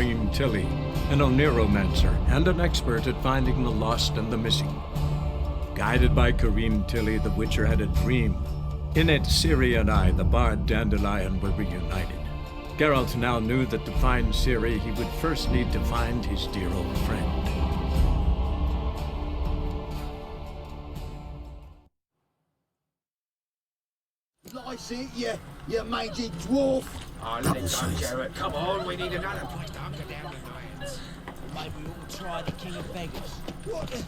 Kareem Tilly, an Oniromancer and an expert at finding the lost and the missing. Guided by Kareem Tilly, the Witcher had a dream. In it, Ciri and I, the bard Dandelion, were reunited. Geralt now knew that to find Ciri, he would first need to find his dear old friend. Lice it, you mangy dwarf! Oh, let it go, Jarrett. Come on, we need another place to hunker down tonight. Maybe we ought to try the King of Beggars. What the?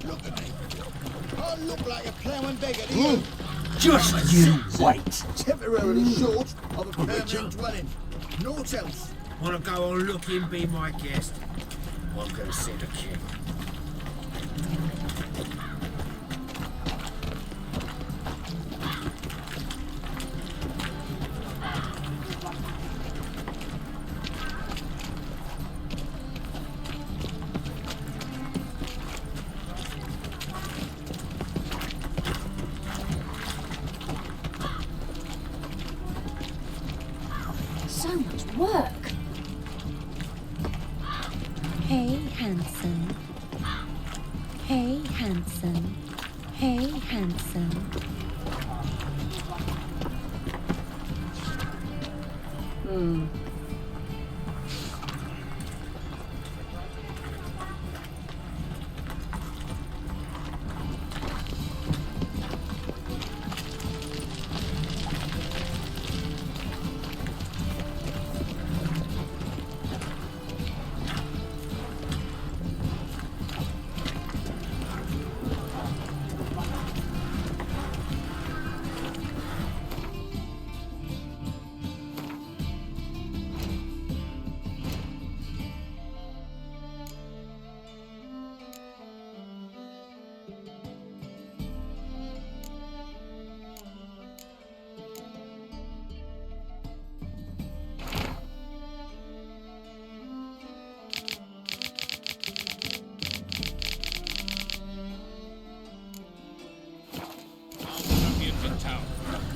Look at me. I look like a ploughing beggar to you. Just you wait. Temporarily short of a permanent dwelling. Naught else. Wanna go on looking, be my guest? I'm gonna see the king. So much work. Hey, handsome. Hey, handsome. Hey, handsome.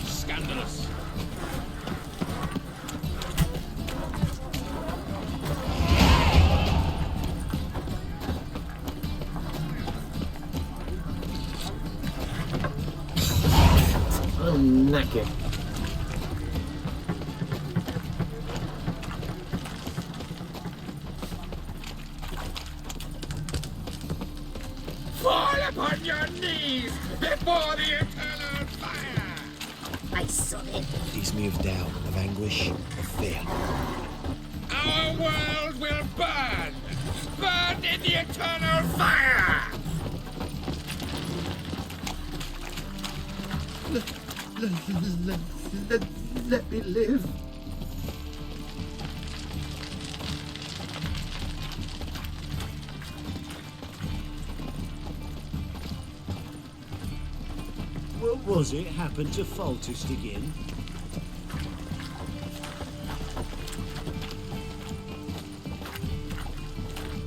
Scandalous. I'm knackered. Fall upon your knees before the eternal fire! I saw it. Leaves me of doubt, of anguish, of fear. Our world will burn! Burn in the eternal fire! Let me live. What was it happened to Foltest again?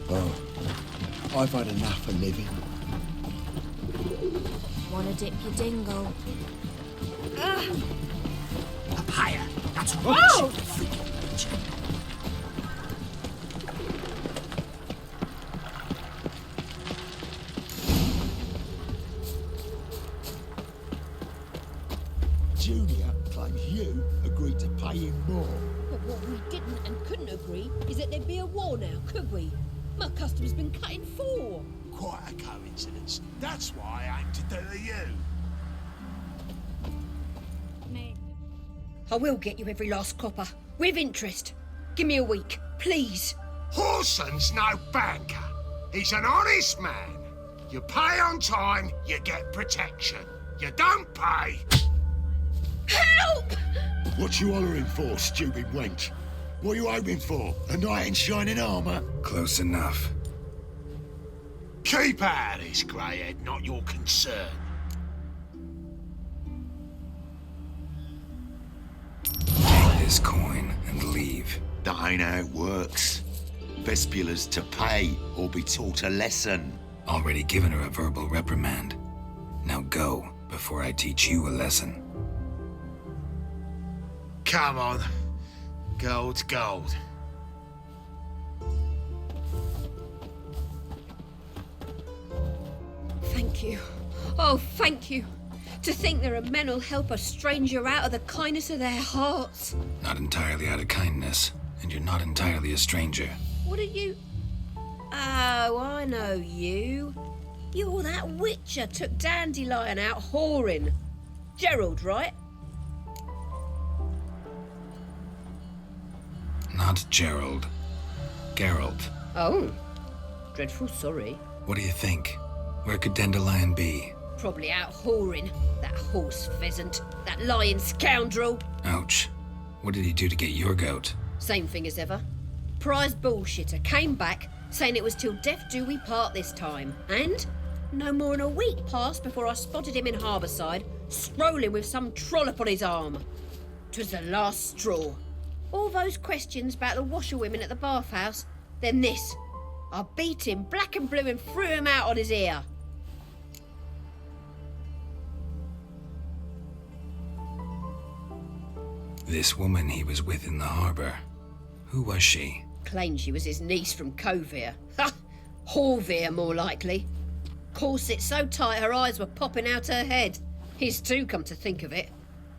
Oh, I've had enough of living. Wanna dip your dingle? Up higher. That's right. Whoa! Julia claims you agreed to pay him more. But what we didn't and couldn't agree is that there'd be a war now, could we? My custom's been cut in four. Quite a coincidence. That's why I aim to do to you. I will get you every last copper, with interest. Give me a week, please. Horson's no banker. He's an honest man. You pay on time, you get protection. You don't pay. Help! What you hollering for, stupid wench? What you hoping for? A knight in shining armour? Close enough. Keep out of this, greyhead, not your concern. Take this coin and leave. That ain't how it works. Vespula's to pay or be taught a lesson. Already given her a verbal reprimand. Now go, before I teach you a lesson. Come on. Gold's gold. thank you. Oh, thank you. To think there are men who'll help a stranger out of the kindness of their hearts. Not entirely out of kindness, and you're not entirely a stranger. What are you... Oh, I know you. You're that witcher took Dandelion out whoring. Gerald, right? Not Gerald. Geralt. Oh. Dreadful sorry. What do you think? Where could Dandelion be? Probably out whoring. That horse pheasant. That lying scoundrel. Ouch. What did he do to get your goat? Same thing as ever. Prize bullshitter came back saying it was till death do we part this time. And no more than a week passed before I spotted him in Harbourside, strolling with some trollop on his arm. 'Twas the last straw. All those questions about the washerwomen at the bathhouse, then this. I beat him black and blue and threw him out on his ear. This woman he was with in the harbour. Who was she? Claimed she was his niece from Kovir. Ha! Horvir, more likely. Corset so tight her eyes were popping out her head. His too, come to think of it.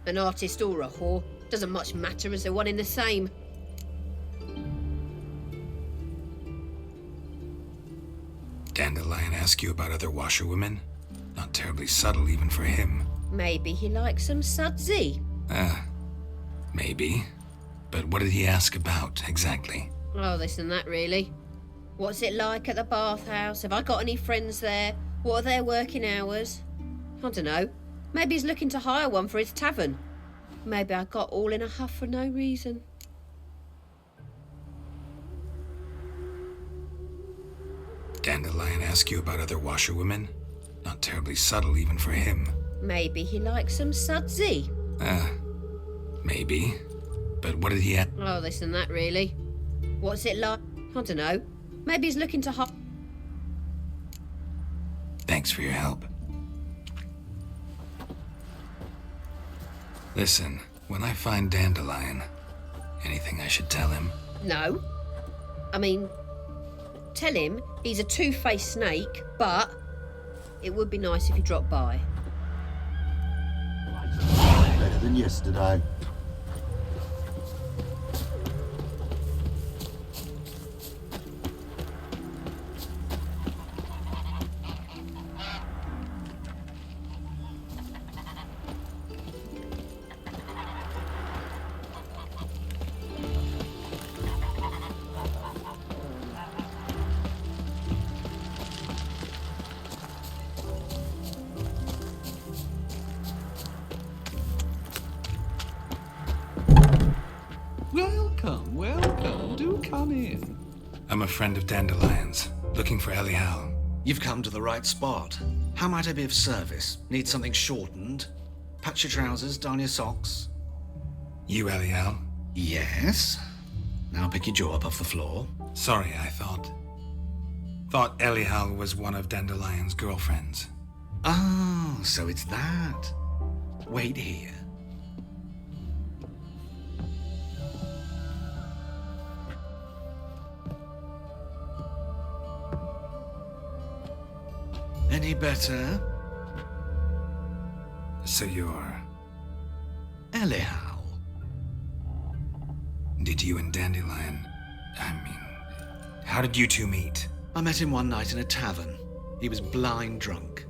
An artist or a whore. Doesn't much matter as they're one in the same. Dandelion ask you about other washerwomen? Not terribly subtle even for him. Maybe he likes some sudsy. Maybe. But what did he ask about, exactly? Oh, this and that, really. What's it like at the bathhouse? Have I got any friends there? What are their working hours? I don't know. Maybe he's looking to hire one for his tavern. Maybe I got all in a huff for no reason. Dandelion ask you about other washerwomen? Not terribly subtle even for him. Maybe he likes some sudsy. Maybe. But what did he ask? Oh, this and that, really. What's it like? I don't know. Maybe he's looking to hire... Thanks for your help. Listen, when I find Dandelion, anything I should tell him? No. I mean, tell him he's a two-faced snake, but it would be nice if he dropped by. Better than yesterday. Welcome. Do come in. I'm a friend of Dandelion's, looking for Elial. You've come to the right spot. How might I be of service? Need something shortened? Patch your trousers, darn your socks. You Elial? Yes. Now pick your jaw up off the floor. Sorry, I thought Elial was one of Dandelion's girlfriends. Oh, so it's that. Wait here. Any better? So you're... Elial. Did you and Dandelion... how did you two meet? I met him one night in a tavern. He was blind drunk.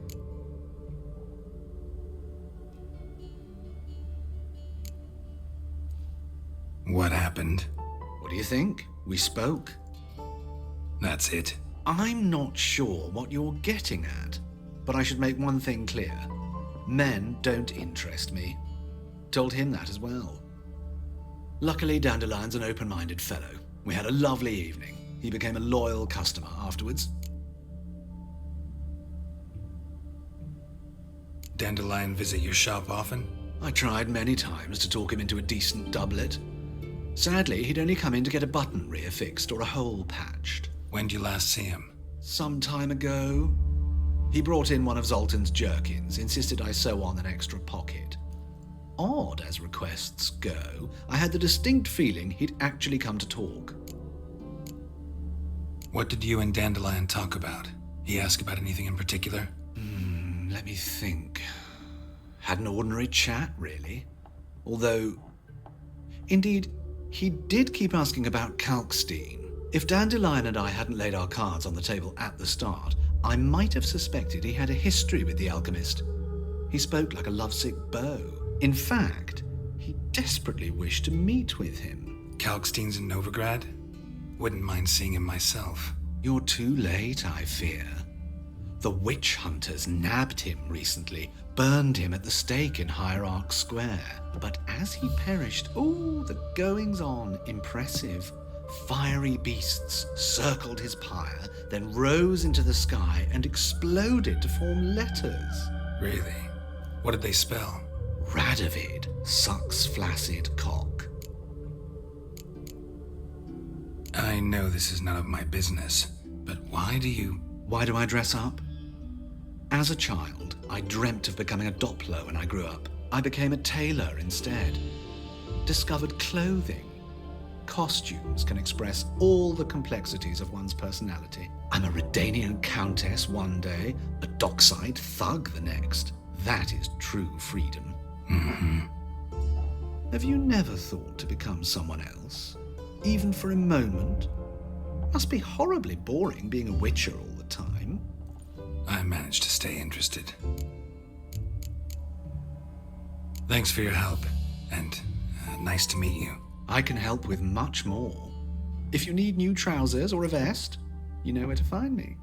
What happened? What do you think? We spoke. That's it. I'm not sure what you're getting at, but I should make one thing clear. Men don't interest me. Told him that as well. Luckily, Dandelion's an open-minded fellow. We had a lovely evening. He became a loyal customer afterwards. Dandelion visit your shop often? I tried many times to talk him into a decent doublet. Sadly, he'd only come in to get a button reaffixed or a hole patched. When did you last see him? Some time ago. He brought in one of Zoltan's jerkins, insisted I sew on an extra pocket. Odd as requests go, I had the distinct feeling he'd actually come to talk. What did you and Dandelion talk about? He asked about anything in particular? Let me think. Had an ordinary chat, really. Although, indeed, he did keep asking about Kalkstein. If Dandelion and I hadn't laid our cards on the table at the start, I might have suspected he had a history with the alchemist. He spoke like a lovesick beau. In fact, he desperately wished to meet with him. Kalkstein's in Novigrad? Wouldn't mind seeing him myself. You're too late, I fear. The witch hunters nabbed him recently, burned him at the stake in Hierarch Square. But as he perished, the goings-on, impressive. Fiery beasts circled his pyre, then rose into the sky and exploded to form letters. Really? What did they spell? Radovid sucks flaccid cock. I know this is none of my business, but why do I dress up? As a child, I dreamt of becoming a Doppler when I grew up. I became a tailor instead. Discovered clothing. Costumes can express all the complexities of one's personality. I'm a Redanian countess one day, a dockside thug the next. That is true freedom. Mm-hmm. Have you never thought to become someone else? Even for a moment? Must be horribly boring being a witcher all the time. I managed to stay interested. Thanks for your help, and nice to meet you. I can help with much more. If you need new trousers or a vest, you know where to find me.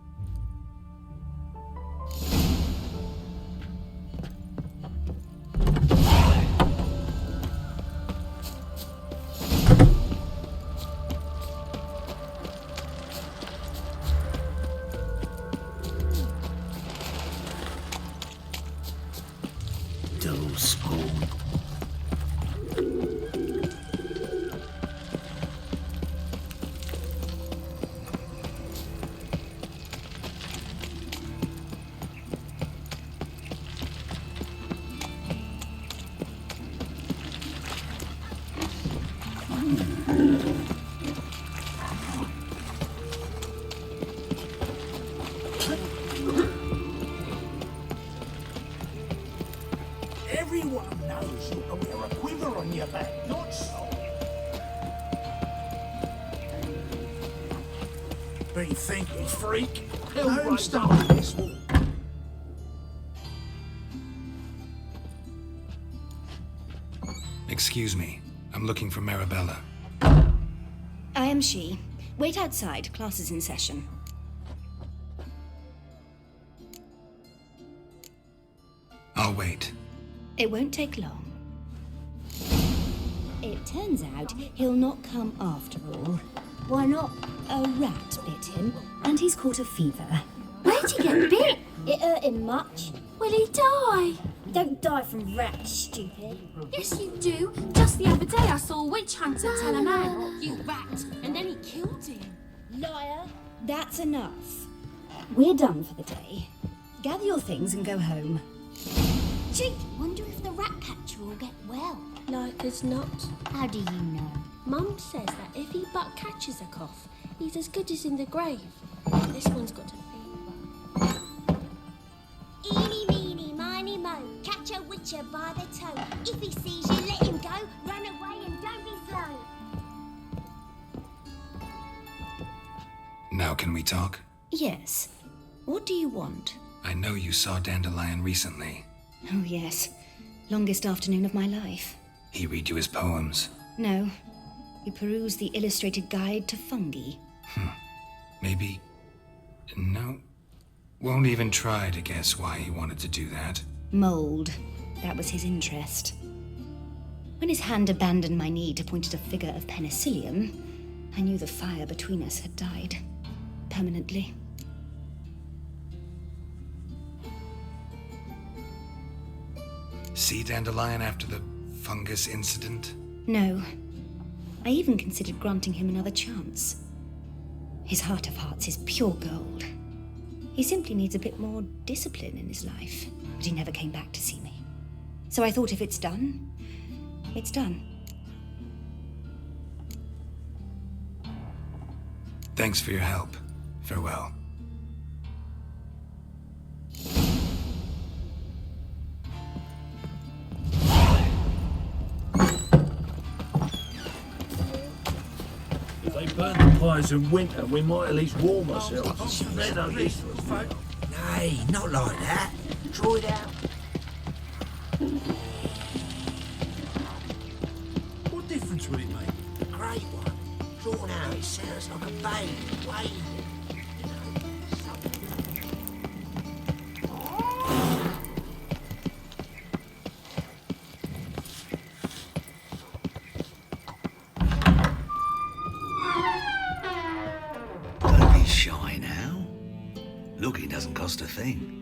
Everyone knows you can wear a quiver on your back, not so. Be thinking, freak. Hell start this war. Excuse me. I'm looking for Marabella. I am she. Wait outside. Class is in session. I'll wait. It won't take long. It turns out he'll not come after all. Why not? A rat bit him, and he's caught a fever. Where'd he get bit? It hurt him much. Will he die? Don't die from rats, stupid. Yes, you do. Just the other day I saw a witch hunter tell a man, "You rat," and then he killed him. Liar. That's enough. We're done for the day. Gather your things and go home. Gee, wonder if the rat catcher will get well. Like as not. How do you know? Mum says that if he but catches a cough, he's as good as in the grave. This one's got a fever. Eeny, meeny, miny, mo. Catch a witcher by the toe. If he sees you, let him go. Run away and don't be slow. Now can we talk? Yes. What do you want? I know you saw Dandelion recently. Oh, yes. Longest afternoon of my life. He read you his poems. No. You peruse the illustrated guide to fungi. Maybe... No. Won't even try to guess why he wanted to do that. Mold. That was his interest. When his hand abandoned my knee to point at a figure of penicillium, I knew the fire between us had died. Permanently. See Dandelion after the fungus incident? No. I even considered granting him another chance. His heart of hearts is pure gold. He simply needs a bit more discipline in his life, but he never came back to see me. So I thought if it's done, it's done. Thanks for your help. Farewell. Burn the pies in winter, we might at least warm ourselves. They don't this. Nay, not like that. Draw it out. What difference would it make? A great one. Drawn out, it sounds like a babe wailing. Don't be shy now. Looking doesn't cost a thing.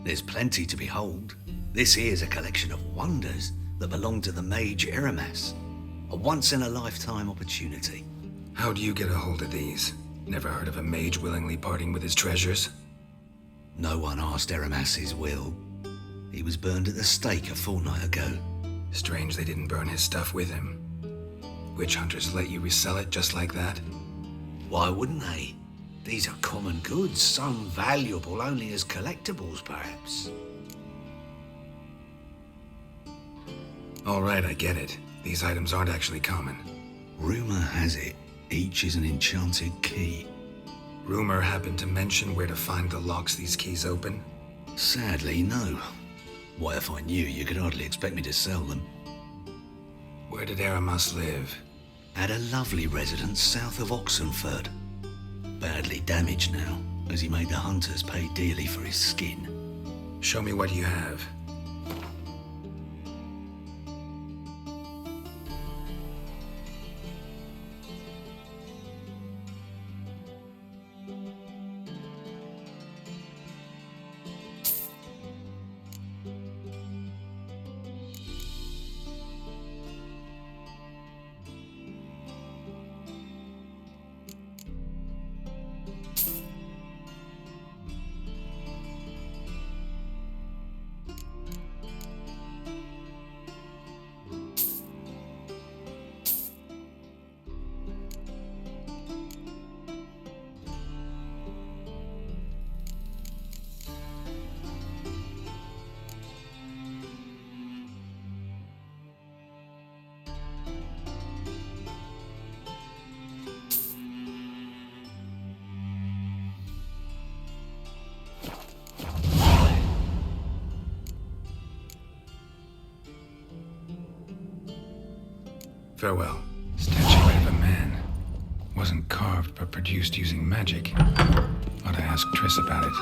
There's plenty to behold. This here's a collection of wonders that belong to the mage Eramas. A once-in-a-lifetime opportunity. How do you get a hold of these? Never heard of a mage willingly parting with his treasures? No one asked Eramas his will. He was burned at the stake a fortnight ago. Strange they didn't burn his stuff with him. Witch hunters let you resell it just like that? Why wouldn't they? These are common goods, some valuable only as collectibles, perhaps. All right, I get it. These items aren't actually common. Rumor has it, each is an enchanted key. Rumor happened to mention where to find the locks these keys open? Sadly, no. What if I knew? You could hardly expect me to sell them. Where did Eramas live? At a lovely residence south of Oxenford. Badly damaged now, as he made the hunters pay dearly for his skin. Show me what you have. Farewell. Statuette of a man. Wasn't carved, but produced using magic. Ought to ask Triss about it.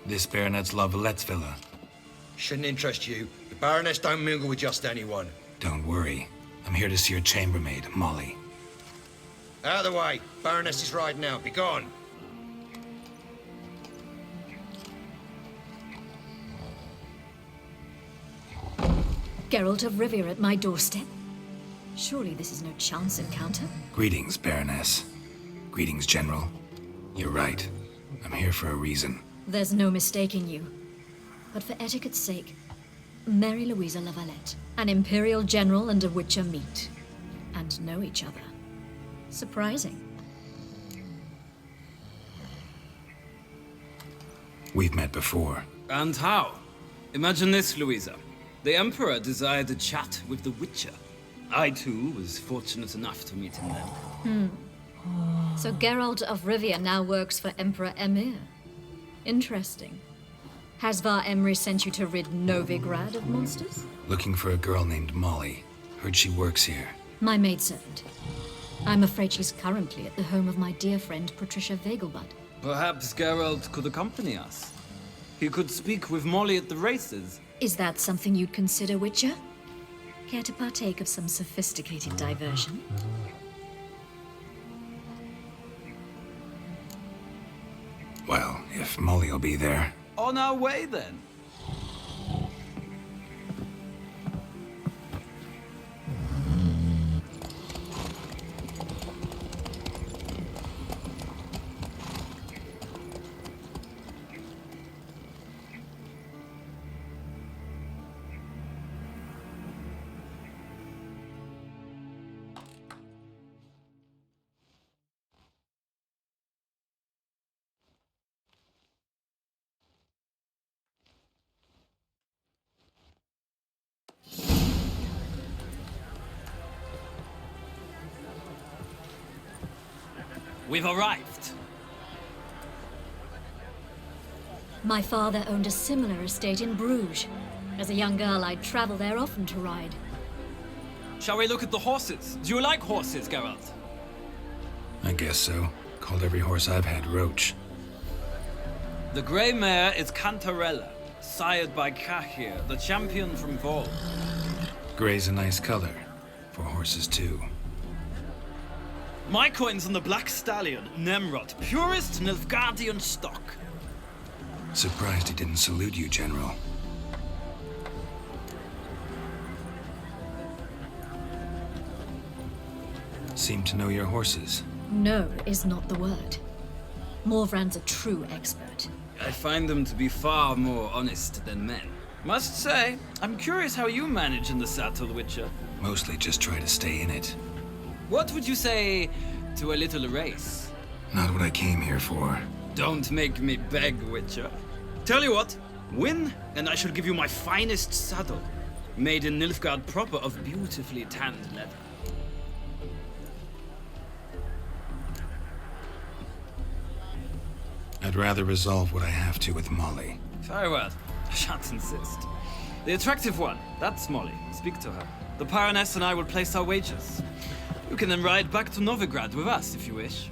This Baronet's La Vallette's villa. Shouldn't interest you. The Baroness don't mingle with just anyone. Don't worry. I'm here to see your chambermaid, Molly. Out of the way. Baroness is riding out. Be gone. Geralt of Rivia at my doorstep? Surely this is no chance encounter? Greetings, Baroness. Greetings, General. You're right. I'm here for a reason. There's no mistaking you. But for etiquette's sake, Mary Louisa La Valette, an Imperial General and a Witcher meet. And know each other. Surprising. We've met before. And how? Imagine this, Louisa. The Emperor desired a chat with the Witcher. I, too, was fortunate enough to meet him then. So Geralt of Rivia now works for Emperor Emhyr. Interesting. Has Var Emry sent you to rid Novigrad of monsters? Looking for a girl named Molly. Heard she works here. My maidservant. I'm afraid she's currently at the home of my dear friend Patricia Vegelbud. Perhaps Geralt could accompany us. He could speak with Molly at the races. Is that something you'd consider, Witcher? Care to partake of some sophisticated diversion? Well, if Molly'll be there. On our way, then. We've arrived. My father owned a similar estate in Bruges. As a young girl, I'd travel there often to ride. Shall we look at the horses? Do you like horses, Geralt? I guess so. Called every horse I've had Roach. The grey mare is Cantarella, sired by Cahir, the champion from Vol. Grey's a nice color. For horses, too. My coin's on the Black Stallion, Nemrod, purest Nilfgaardian stock. Surprised he didn't salute you, General. Seem to know your horses. No is not the word. Morvrand's a true expert. I find them to be far more honest than men. Must say, I'm curious how you manage in the saddle, Witcher. Mostly just try to stay in it. What would you say to a little race? Not what I came here for. Don't make me beg, Witcher. Tell you what, win, and I shall give you my finest saddle. Made in Nilfgaard proper of beautifully tanned leather. I'd rather resolve what I have to with Molly. Very well. I shan't insist. The attractive one, that's Molly. Speak to her. The Baroness and I will place our wagers. You can then ride back to Novigrad with us, if you wish.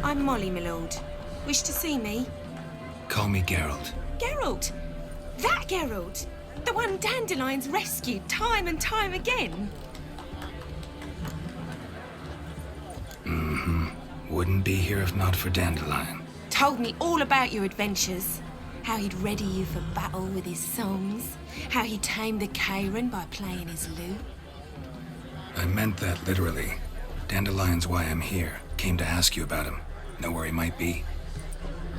I'm Molly, my lord. Wish to see me? Call me Geralt. Geralt! That Geralt! The one Dandelion's rescued time and time again! Mm-hmm. Wouldn't be here if not for Dandelion. Told me all about your adventures. How he'd ready you for battle with his songs. How he tamed the Kairan by playing his lute. I meant that literally. Dandelion's why I'm here. Came to ask you about him. Know where he might be?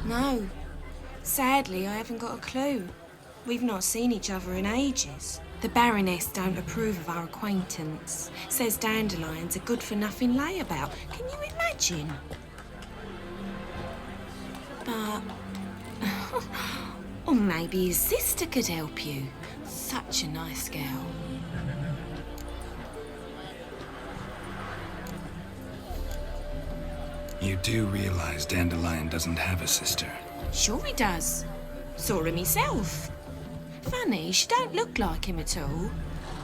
No. Sadly, I haven't got a clue. We've not seen each other in ages. The Baroness don't approve of our acquaintance. Says Dandelion's a good-for-nothing layabout. Can you imagine? But... or maybe his sister could help you. Such a nice girl. You do realize Dandelion doesn't have a sister? Sure he does. Saw him himself. Funny, she don't look like him at all.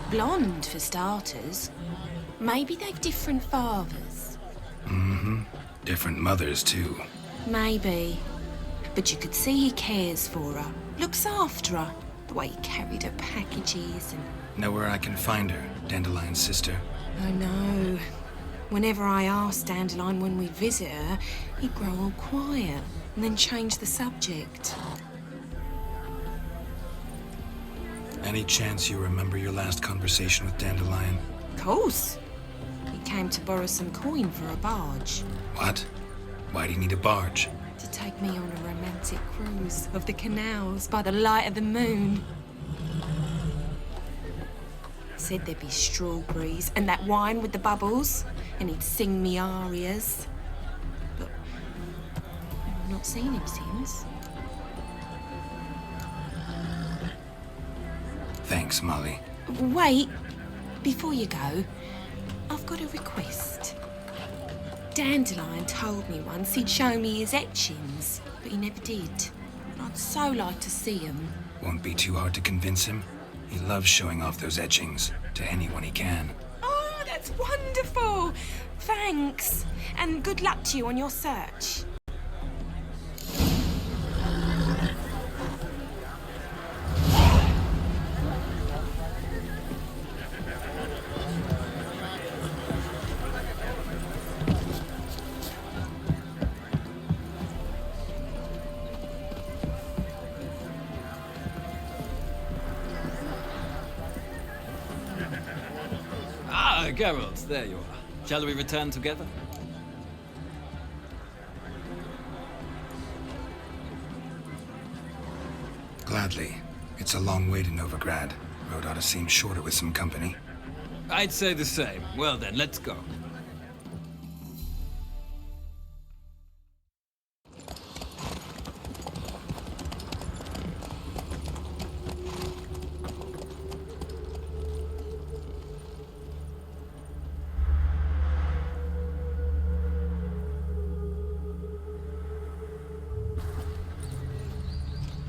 Blonde, for starters. Maybe they've different fathers. Mm-hmm. Different mothers, too. Maybe. But you could see he cares for her. Looks after her. The way he carried her packages and... Know where I can find her, Dandelion's sister? I know. Whenever I asked Dandelion when we'd visit her, he'd grow all quiet and then change the subject. Any chance you remember your last conversation with Dandelion? Of course. He came to borrow some coin for a barge. What? Why do you need a barge? To take me on a romantic cruise of the canals by the light of the moon. said there'd be strawberries and that wine with the bubbles, and he'd sing me arias. But I've not seen him since. Thanks, Molly. Wait, before you go, I've got a request. Dandelion told me once he'd show me his etchings, but he never did. And I'd so like to see them. Won't be too hard to convince him. He loves showing off those etchings to anyone he can. Oh, that's wonderful! Thanks, and good luck to you on your search. Ah, Geralt, there you are. Shall we return together? Gladly. It's a long way to Novigrad. Road ought to seem shorter with some company. I'd say the same. Well then, let's go.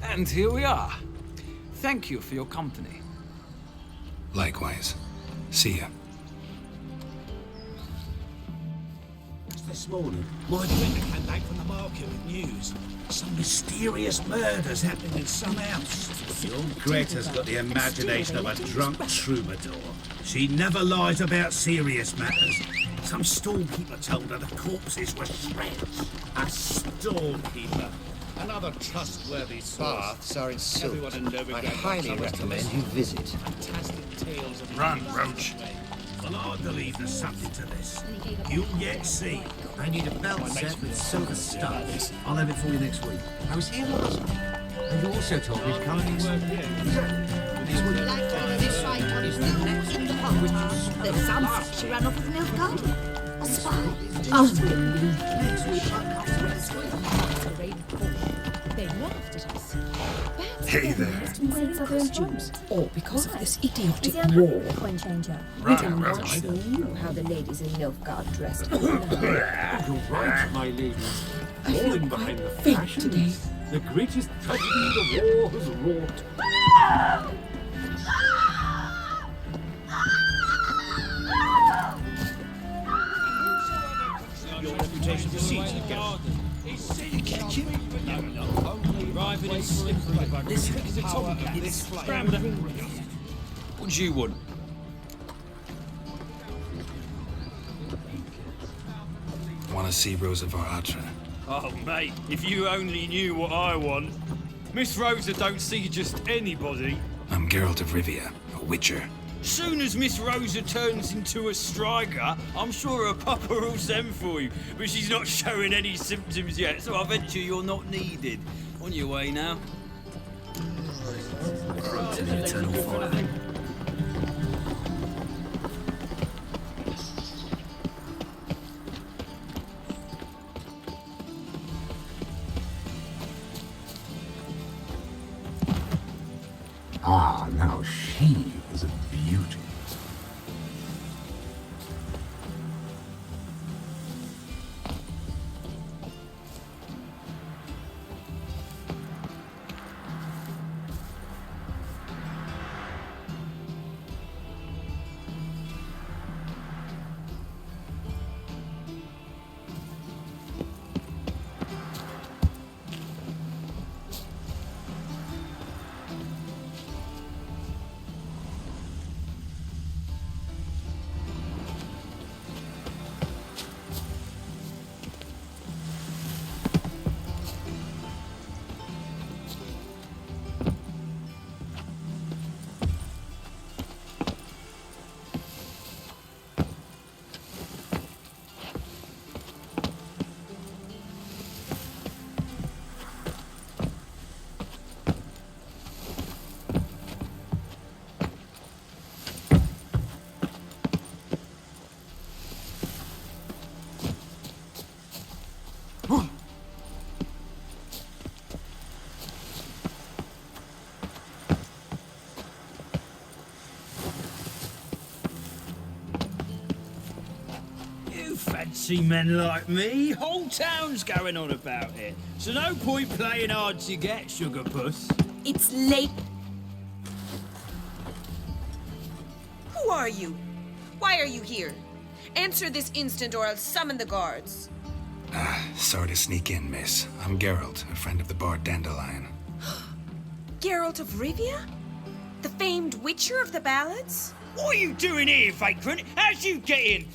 And here we are. Thank you for your company. Likewise. See ya. This morning, my printer came back from the market with news. Some mysterious murders happening in some house. Your Greta's got the imagination of a drunk troubadour. She never lies about serious matters. Some storekeeper told her the corpses were shreds. A storekeeper? Another trustworthy source. Baths are in Sult. Everyone in Novigrad I highly recommend you visit. Fantastic tales of Run, Roach. Well, I believe there's something to this. You'll yet see. I need a belt set with silver studs. I'll have it for you next week. I was here last week. And you also told me to come and There's some she ran off with Nilfgaard. A spy. They laughed at us. Hey there. Southern Jews, all because of this idiotic war. Coin changer. Run, Roach. You how the ladies in Nilfgaard dressed. You're right, my ladies. Falling behind the fashion. The greatest tragedy the war has wrought. Your reputation precedes you, Gareth. You catch him? Arriving in slippery bugger. Listen, it's Scrambler. What do you want? Want to see Rosa var Atra? Oh, mate, if you only knew what I want. Miss Rosa don't see just anybody. I'm Geralt of Rivia, a witcher. Soon as Miss Rosa turns into a striker, I'm sure her papa will send for you. But she's not showing any symptoms yet, so I venture you're not needed. On your way now. To the eternal fire. Ah, now she is a beauty. Fancy men like me? Whole town's going on about it. So no point playing hard to get, sugar puss. It's late. Who are you? Why are you here? Answer this instant or I'll summon the guards. Sorry to sneak in, miss. I'm Geralt, a friend of the bard Dandelion. Geralt of Rivia? The famed witcher of the ballads? What are you doing here, vagrant? How'd you get in?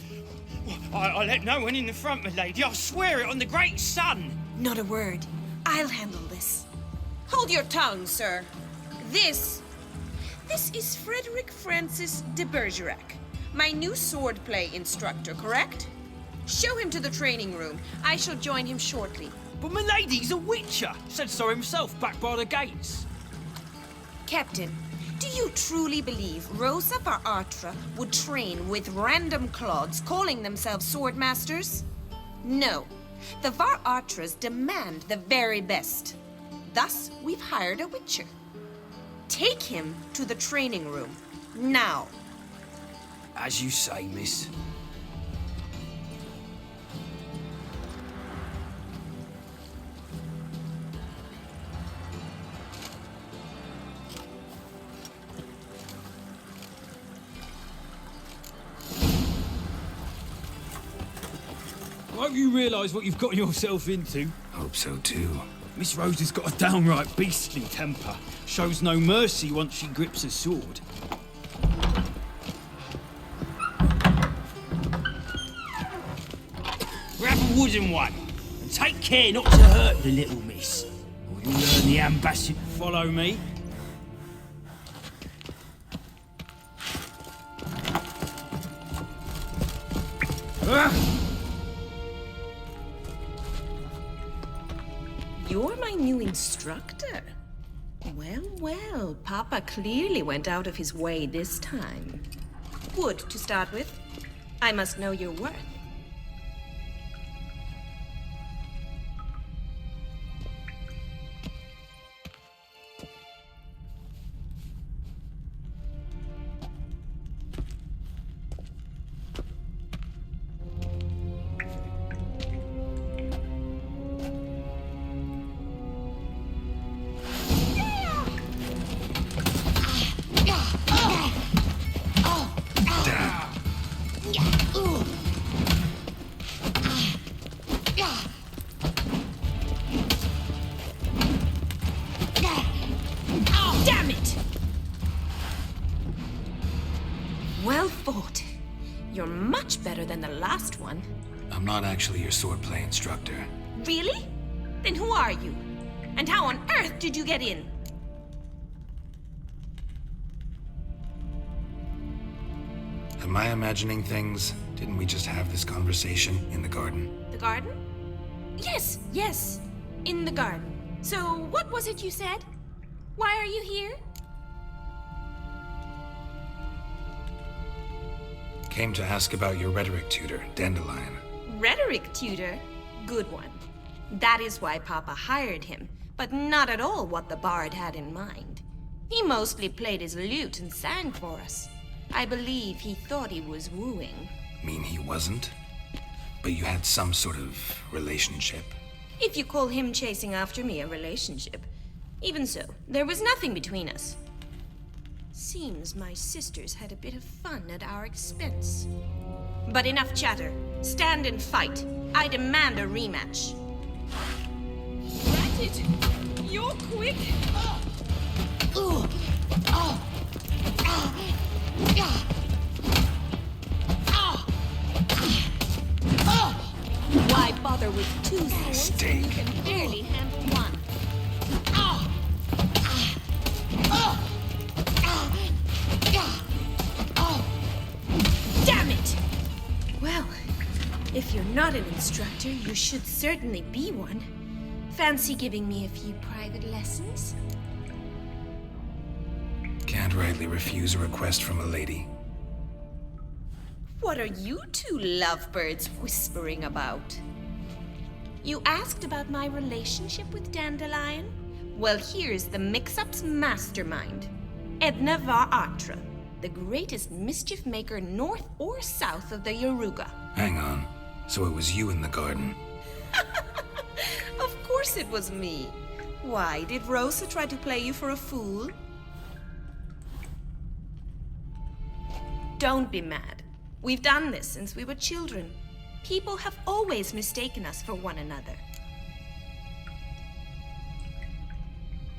I let no one in the front, my lady. I swear it on the great sun. Not a word. I'll handle this. Hold your tongue, sir. This is Frederick Francis de Bergerac, my new swordplay instructor, correct? Show him to the training room. I shall join him shortly. But my lady's a witcher. Said so himself back by the gates. Captain, do you truly believe Rosa Varatra would train with random clods calling themselves swordmasters? No. The Varatras demand the very best. Thus, we've hired a witcher. Take him to the training room. Now. As you say, miss. Hope you realise what you've got yourself into. Hope so too. Miss Rose has got a downright beastly temper. Shows no mercy once she grips a sword. Grab a wooden one, and take care not to hurt the little miss, or you'll learn the ambassador. Follow me. You're my new instructor. Well, well, Papa clearly went out of his way this time. Wood, to start with. I must know your worth. Well fought. You're much better than the last one. I'm not actually your swordplay instructor. Really? Then who are you? And how on earth did you get in? Am I imagining things? Didn't we just have this conversation in the garden? The garden? Yes, yes. In the garden. So, what was it you said? Why are you here? Came to ask about your rhetoric tutor, Dandelion. Rhetoric tutor? Good one. That is why Papa hired him, but not at all what the bard had in mind. He mostly played his lute and sang for us. I believe he thought he was wooing. Mean he wasn't? But you had some sort of relationship? If you call him chasing after me a relationship. Even so, there was nothing between us. Seems my sisters had a bit of fun at our expense. But enough chatter. Stand and fight. I demand a rematch. Ratted! You're quick! Why bother with two swords when you can barely handle one? Damn it! Well, if you're not an instructor, you should certainly be one. Fancy giving me a few private lessons? Can't rightly refuse a request from a lady. What are you two lovebirds whispering about? You asked about my relationship with Dandelion? Well, here's the mix-up's mastermind. Edna Varatra, the greatest mischief maker north or south of the Yaruga. Hang on. So it was you in the garden. Of course it was me. Why, did Rosa try to play you for a fool? Don't be mad. We've done this since we were children. People have always mistaken us for one another.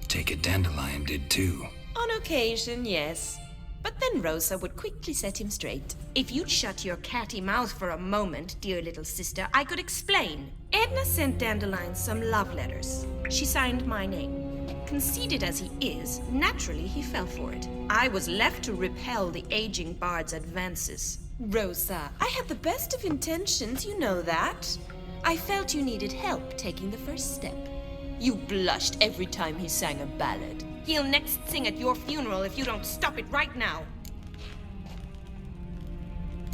Take it, Dandelion did too. On occasion, yes. But then Rosa would quickly set him straight. If you'd shut your catty mouth for a moment, dear little sister, I could explain. Edna sent Dandelion some love letters. She signed my name. Conceited as he is, naturally he fell for it. I was left to repel the aging bard's advances. Rosa, I had the best of intentions, you know that. I felt you needed help taking the first step. You blushed every time he sang a ballad. He'll next sing at your funeral if you don't stop it right now.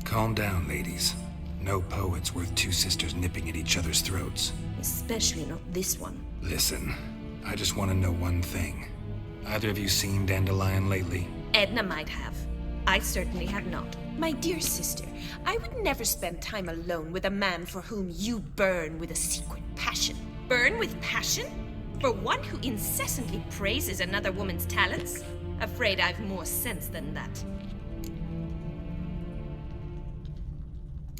Calm down, ladies. No poet's worth two sisters nipping at each other's throats. Especially not this one. Listen, I just want to know one thing. Either of you seen Dandelion lately? Edna might have. I certainly have not. My dear sister, I would never spend time alone with a man for whom you burn with a secret passion. Burn with passion? For one who incessantly praises another woman's talents? Afraid I've more sense than that.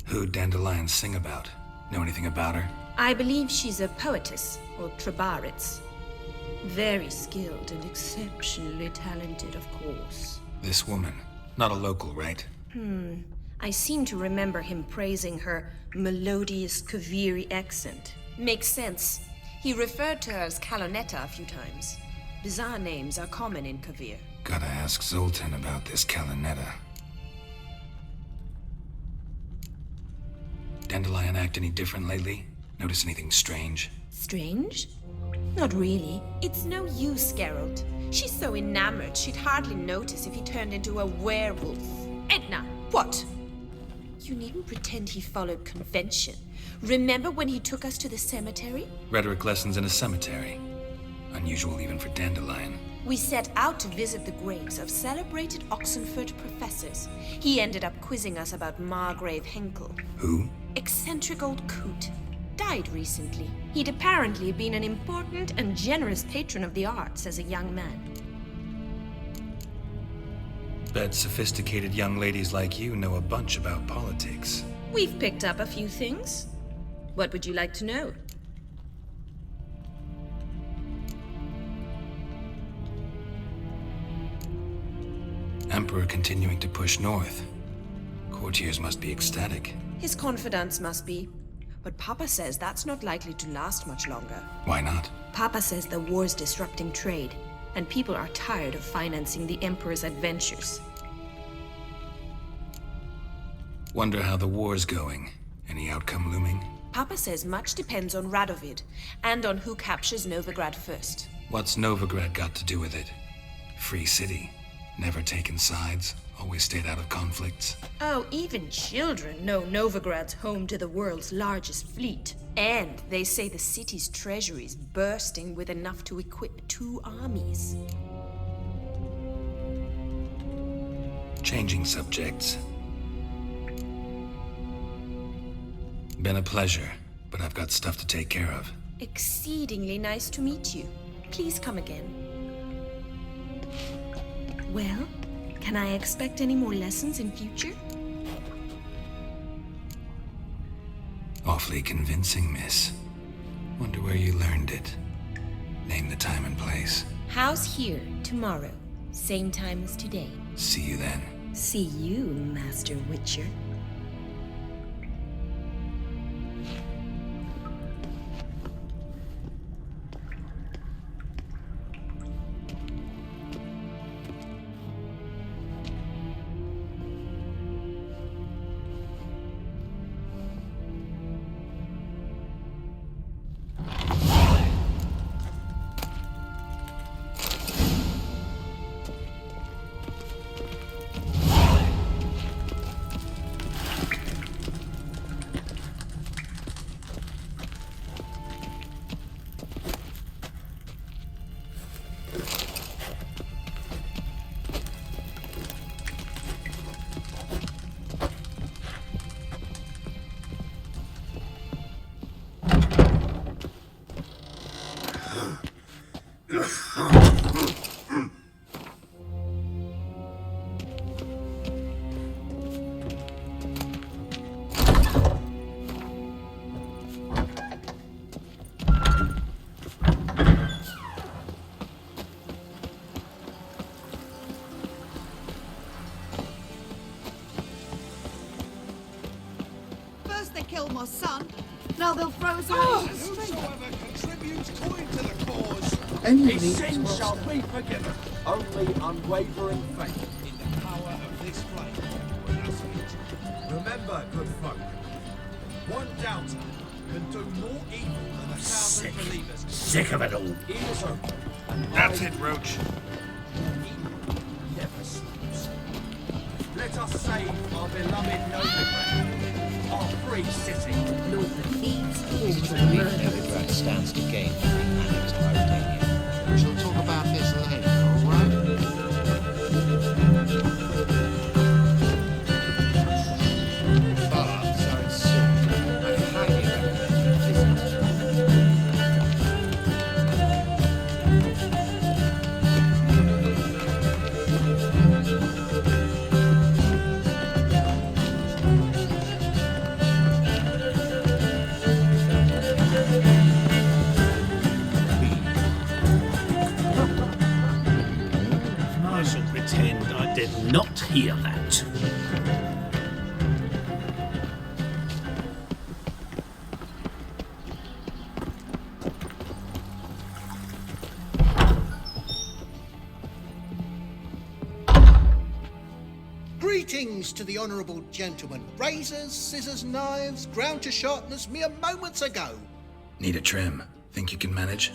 Who'd Dandelion sing about? Know anything about her? I believe she's a poetess, or Trebaritz. Very skilled and exceptionally talented, of course. This woman. Not a local, right? I seem to remember him praising her melodious Kaviri accent. Makes sense. He referred to her as Kalonetta a few times. Bizarre names are common in Kavir. Gotta ask Zoltan about this Kalonetta. Dandelion act any different lately? Notice anything strange? Strange? Not really. It's no use, Geralt. She's so enamored she'd hardly notice if he turned into a werewolf. Edna, what? You needn't pretend he followed convention. Remember when he took us to the cemetery? Rhetoric lessons in a cemetery. Unusual even for Dandelion. We set out to visit the graves of celebrated Oxenford professors. He ended up quizzing us about Margrave Henkel. Who? Eccentric old coot. Died recently. He'd apparently been an important and generous patron of the arts as a young man. Bet sophisticated young ladies like you know a bunch about politics. We've picked up a few things. What would you like to know? Emperor continuing to push north. Courtiers must be ecstatic. His confidants must be. But Papa says that's not likely to last much longer. Why not? Papa says the war's disrupting trade, and people are tired of financing the Emperor's adventures. Wonder how the war's going. Any outcome looming? Papa says much depends on Radovid, and on who captures Novigrad first. What's Novigrad got to do with it? Free city. Never taken sides. Always stayed out of conflicts. Oh, even children know Novigrad's home to the world's largest fleet. And they say the city's treasury's bursting with enough to equip 2 armies. Changing subjects. Been a pleasure, but I've got stuff to take care of. Exceedingly nice to meet you. Please come again. Well, can I expect any more lessons in future? Awfully convincing, miss. Wonder where you learned it. Name the time and place. House here, tomorrow. Same time as today. See you then. See you, Master Witcher. they killed my son. Now they'll throw us out into the street. Whosoever contributes coin to the cause, His sins shall be forgiven. Only unwavering faith in the power of this flame. Remember, good folk, one doubter can do more evil than 1,000 believers. Sick of it all. Ears open. That's it, Roach. Never sleeps. Let us save our beloved Novigrad, our free city. Lord, the thieves, fools, and murderers. Novigrad stands to gain from being annexed by Romania. We shall talk about this later, all right? I shall pretend I did not hear that. Greetings to the honourable gentleman. Razors, scissors, knives, ground to sharpness mere moments ago. Need a trim. Think you can manage?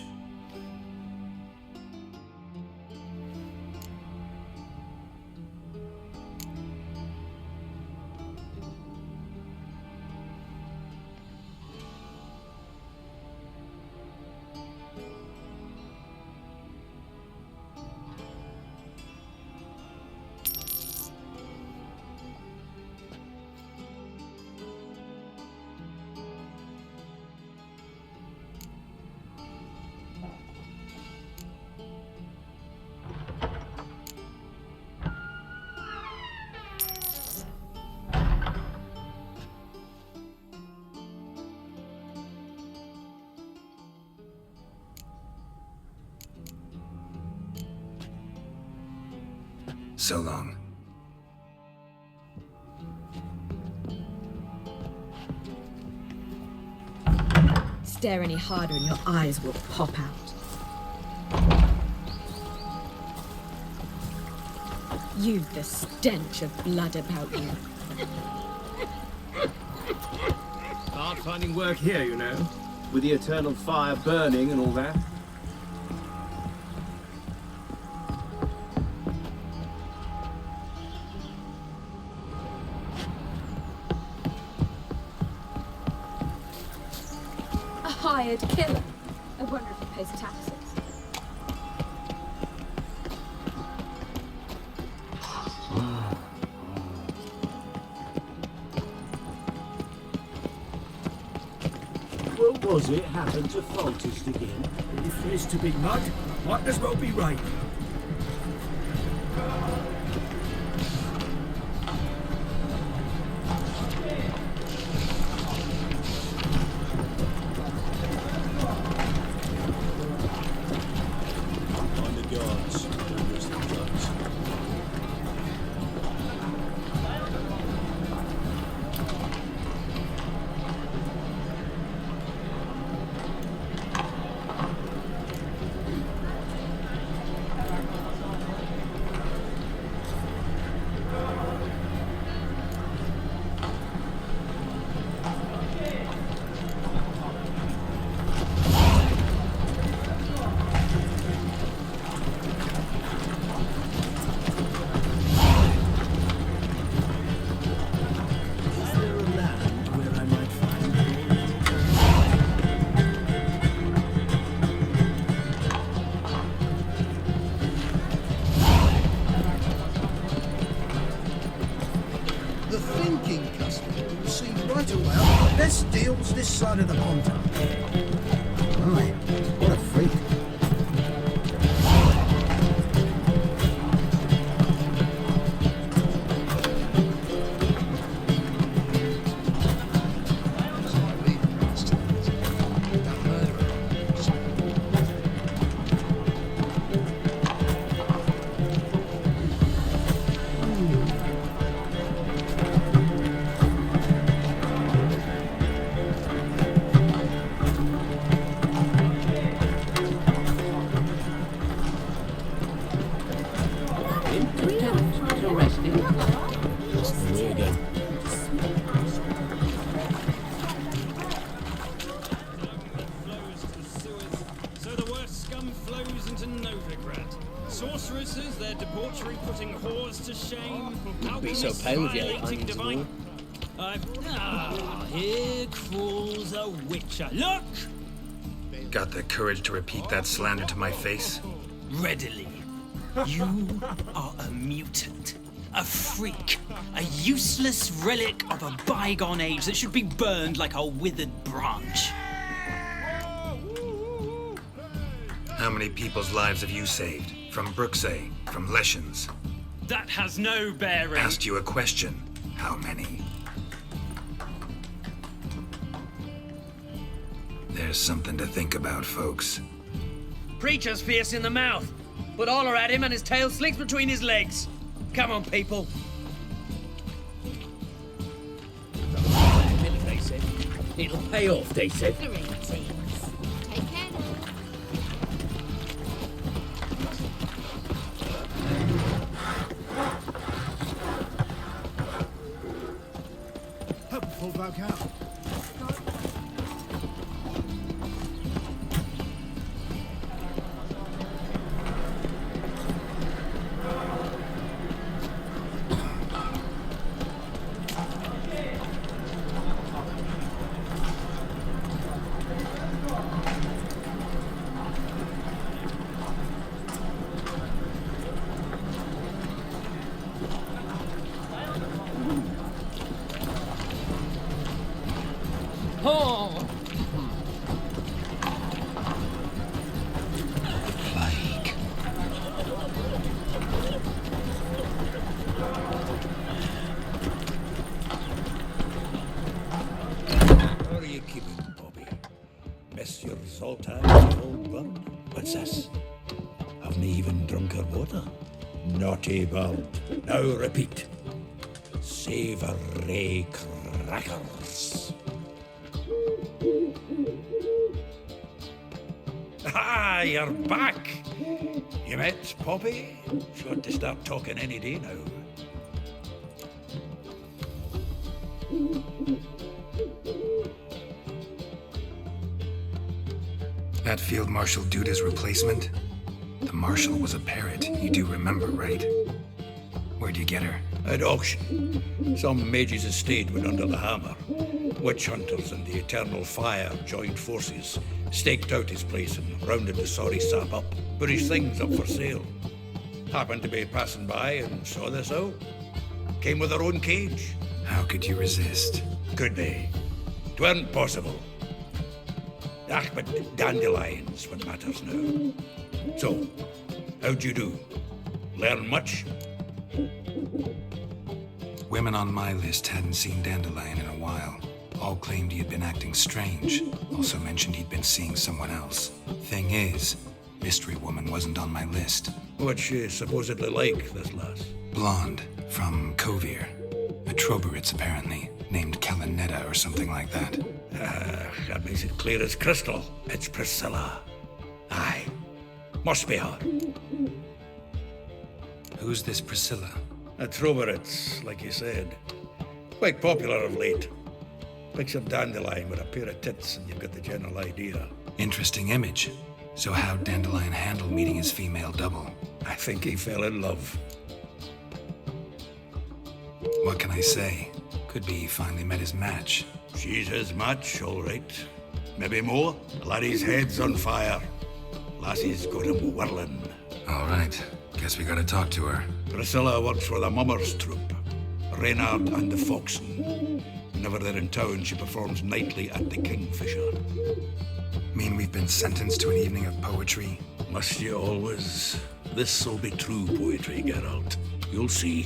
So long. Stare any harder and your eyes will pop out. You've the stench of blood about you. Hard finding work here, you know, with the eternal fire burning and all that. A hired killer. I wonder if he pays taxes. What was it happened to Foltest again? If there's to be mud, might as well be rain. On the guards, don't risk the drugs. The thinking customer will see right away best deals this side of the pond. Right, what a freak. away again. So the worst scum flows into Novigrad. Sorceresses, their debauchery putting whores to shame. Be so pale with your Violating divine. Here crawls a witcher. Look! Got the courage to repeat that slander to my face? Readily. You are a mutant. A freak. A useless relic of a bygone age that should be burned like a withered branch. How many people's lives have you saved? From Bruxay? From Leshens? That has no bearing. Asked you a question. How many? There's something to think about, folks. Preacher's fierce in the mouth, but all are at him and his tail slinks between his legs. Come on, people. They said. It'll pay off, they said. Greetings. Take care now. Help fall back out. Oh! Plague. How are you keeping, Bobby? Miss your Zoltan, old bun? What's this? Haven't even drunk her water? Naughty bird. Now repeat. Savoury crackers. Ah, you're back! You met Poppy? She ought to start talking any day now. That Field Marshal Duda's replacement? The Marshal was a parrot. You do remember, right? Where'd you get her? At auction. Some mage's estate went under the hammer. Witch hunters and the Eternal Fire joined forces, staked out his place and rounded the sorry sap up. Put his things up for sale. Happened to be passing by and saw this out. Came with her own cage. How could you resist? Could be. 'Tweren't possible. Ah, but dandelions what matters now. So, how'd you do? Learn much? Women on my list hadn't seen Dandelion in a while. All claimed he had been acting strange. Also mentioned he'd been seeing someone else. Thing is, Mystery Woman wasn't on my list. What's she supposedly like, this lass? Blonde, from Kovir. A Troberitz, apparently. Named Kalanetta or something like that. That makes it clear as crystal. It's Priscilla. Aye. Must be her. Who's this Priscilla? A Troberitz, like you said. Quite popular of late. Picture Dandelion with a pair of tits and you've got the general idea. Interesting image. So how'd Dandelion handle meeting his female double? I think he fell in love. What can I say? Could be he finally met his match. She's his match, all right. Maybe more. Laddie's head's on fire. Lassie's got him whirling. All right. Guess we gotta talk to her. Priscilla works for the Mummers troupe. Reynard and the Foxen. Whenever they're in town, she performs nightly at the Kingfisher. Mean we've been sentenced to an evening of poetry? Must you always? This'll be true poetry, Geralt. You'll see.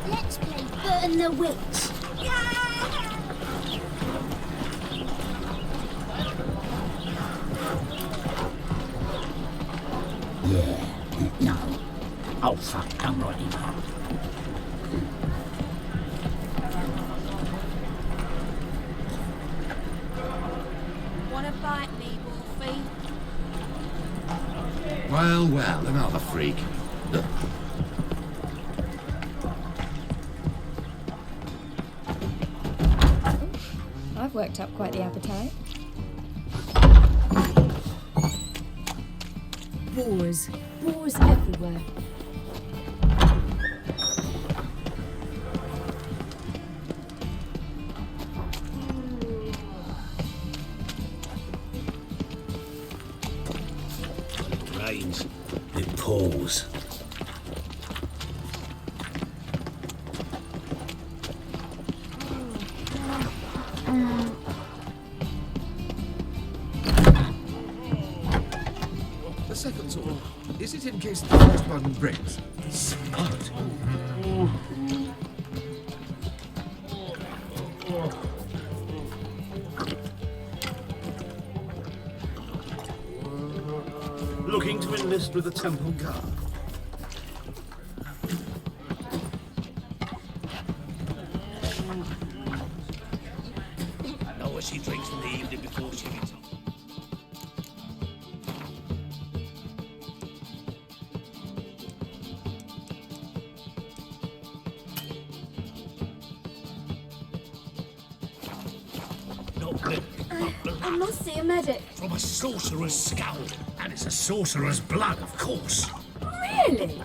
Let's play Burn the Witch. Yeah, no. Oh, fuck, I'm right in that. Wanna bite me, Wolfie? Well, well, another freak. Ugh. I've worked up quite the appetite. Boars. Boars everywhere. When it rains, it pours. The second sort. Is it in case the first one breaks? Smart. Looking to enlist with the Temple Guard. I know what she drinks in the evening before she gets up. I must see a medic. From a sorcerer's skull. And it's a sorcerer's blood, of course. Really?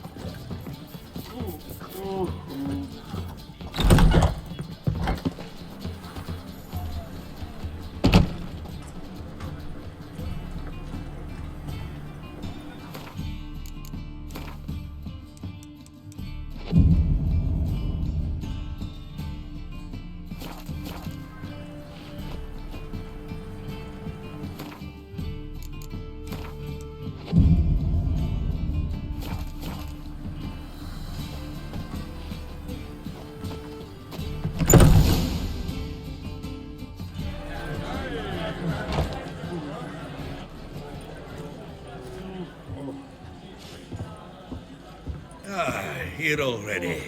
Here already.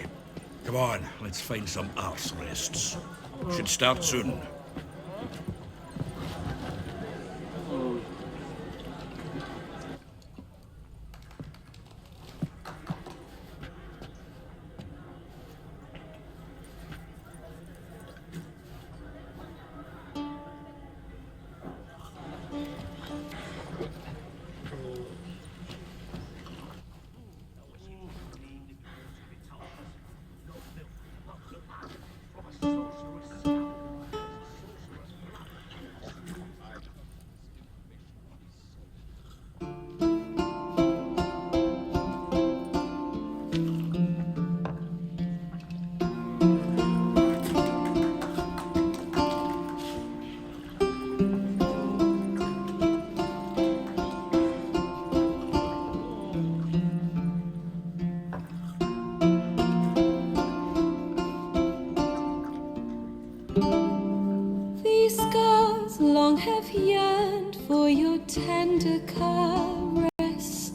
Come on, let's find some arse rests. Should start soon. These scars long have yearned for your tender caress,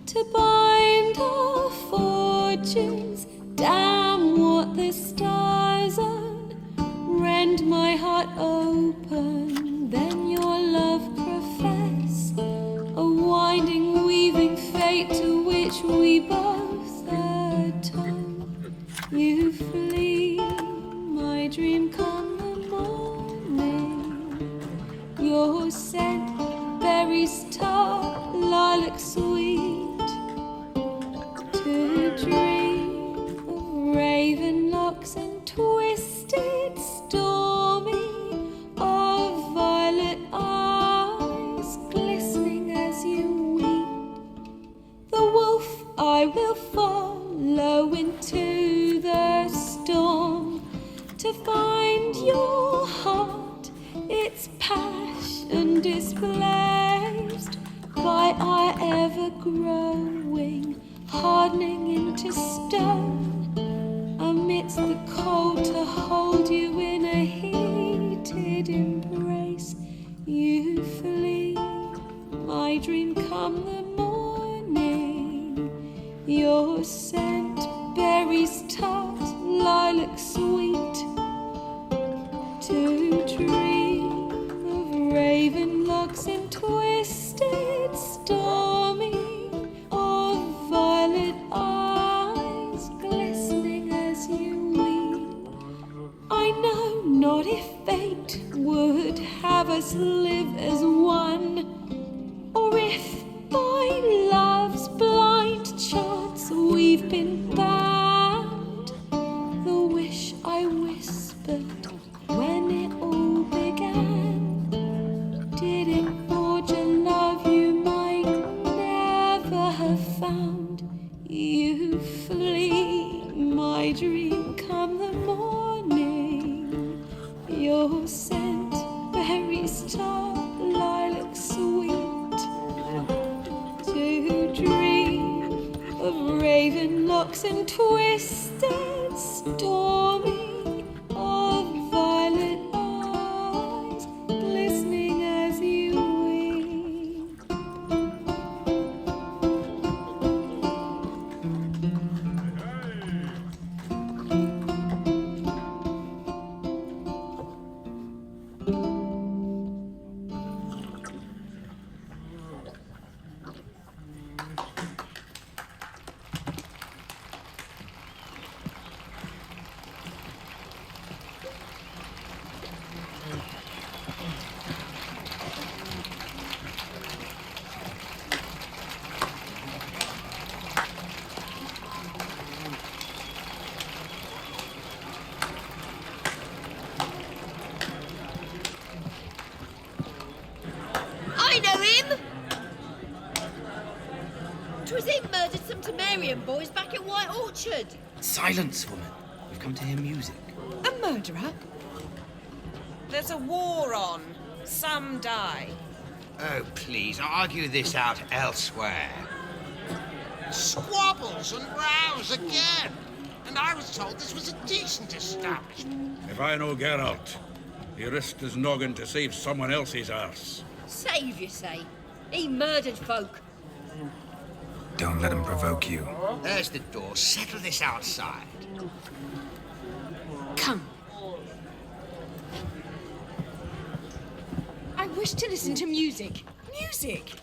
to bind our fortunes. Damn what the stars own. Rend my heart open, then your love profess, a winding, weaving fate to which we both atone. You flee, my dream come the morning. Your scent, berries tart, lilac sweet, to dream of raven locks and twisted, stormy, of violet eyes glistening as you weep. The wolf I will follow into the hardening into stone, amidst the cold to hold you in a heated embrace. You flee, my dream come the morning, your scent, berries tart, lilac sweet, to dream of raven locks and twisted, stormy, of violet eyes glistening as you weep. I know not if fate would have us live as one, or if by love's blind chance we've been bound. The wish I whispered when it all began, did it forge a love you might never have found? You flee, my dream come the morning, your scent, berries tart, lilac sweet, to dream of raven locks and twisted, stormy, of violet eyes glistening as you weep. I know him! 'Twas him murdered some Temerian boys back at White Orchard. Silence, woman. We've come to hear music. A murderer? There's a war on. Some die. Oh, please, argue this out elsewhere. Squabbles and rows again. And I was told this was a decent establishment. If I know Geralt, he risked his noggin to save someone else's arse. Save, you say? He murdered folk. Don't let him provoke you. There's the door. Settle this outside. Come. I wish to listen to music. Music!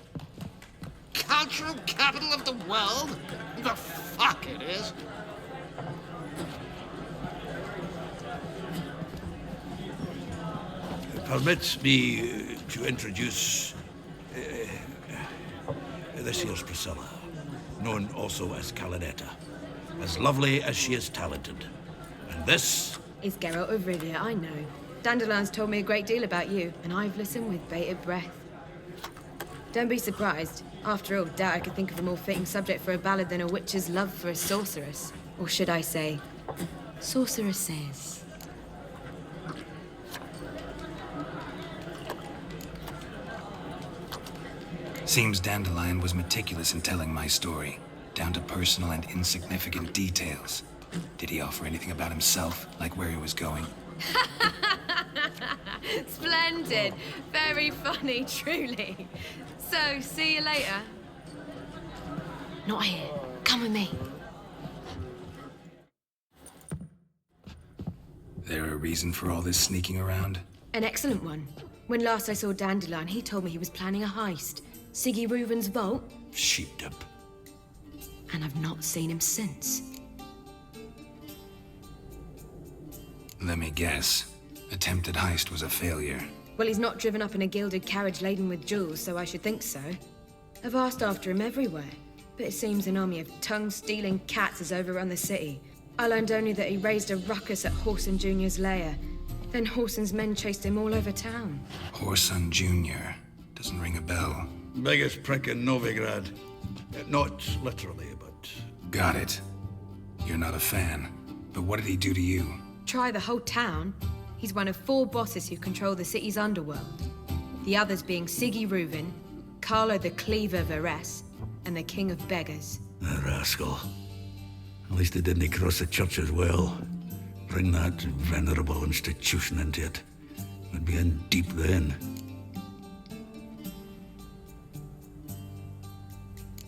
Cultural capital of the world? The fuck it is. Permit me to introduce this here's Priscilla, known also as Calinetta. As lovely as she is talented. And this Is Geralt of Rivia, I know. Dandelion's told me a great deal about you, and I've listened with bated breath. Don't be surprised. After all, doubt I could think of a more fitting subject for a ballad than a witch's love for a sorceress. Or should I say, sorceresses. Seems Dandelion was meticulous in telling my story, down to personal and insignificant details. Did he offer anything about himself, like where he was going? Splendid. Very funny, truly. So, see you later. Not here. Come with me. There a reason for all this sneaking around? An excellent one. When last I saw Dandelion, he told me he was planning a heist. Siggy Reuven's vault. sheepdip. And I've not seen him since. Let me guess. Attempted heist was a failure. Well, he's not driven up in a gilded carriage laden with jewels, so I should think so. I've asked after him everywhere, but it seems an army of tongue-stealing cats has overrun the city. I learned only that he raised a ruckus at Whoreson Jr.'s lair. Then Whoreson's men chased him all over town. Whoreson Jr. Doesn't ring a bell. Biggest prick in Novigrad. Not literally, but... Got it. You're not a fan. But what did he do to you? Try the whole town. He's one of 4 bosses who control the city's underworld. The others being Siggy Reuven, Carlo the Cleaver Varese, and the King of Beggars. A rascal. At least it didn't cross the church as well. Bring that venerable institution into it. We'd be in deep then.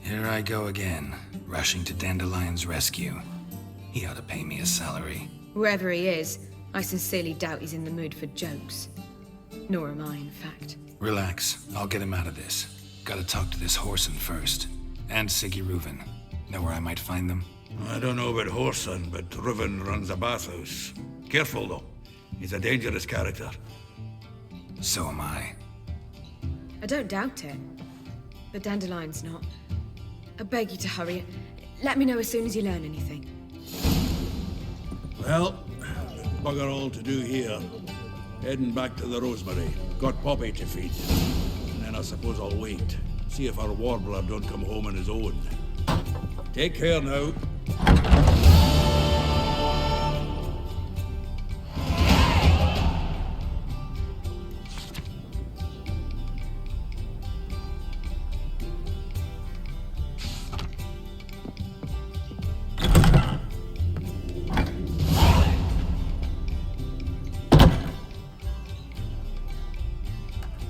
Here I go again, rushing to Dandelion's rescue. He ought to pay me a salary. Whoever he is, I sincerely doubt he's in the mood for jokes. Nor am I, in fact. Relax, I'll get him out of this. Gotta talk to this Whoreson first. And Siggy Reuven. Know where I might find them? I don't know about Whoreson, but Reuven runs a bathhouse. Careful, though. He's a dangerous character. So am I. I don't doubt it. But Dandelion's not. I beg you to hurry. Let me know as soon as you learn anything. Well, bugger all to do here. Heading back to the Rosemary. Got Poppy to feed. And then I suppose I'll wait. See if our warbler don't come home on his own. Take care now.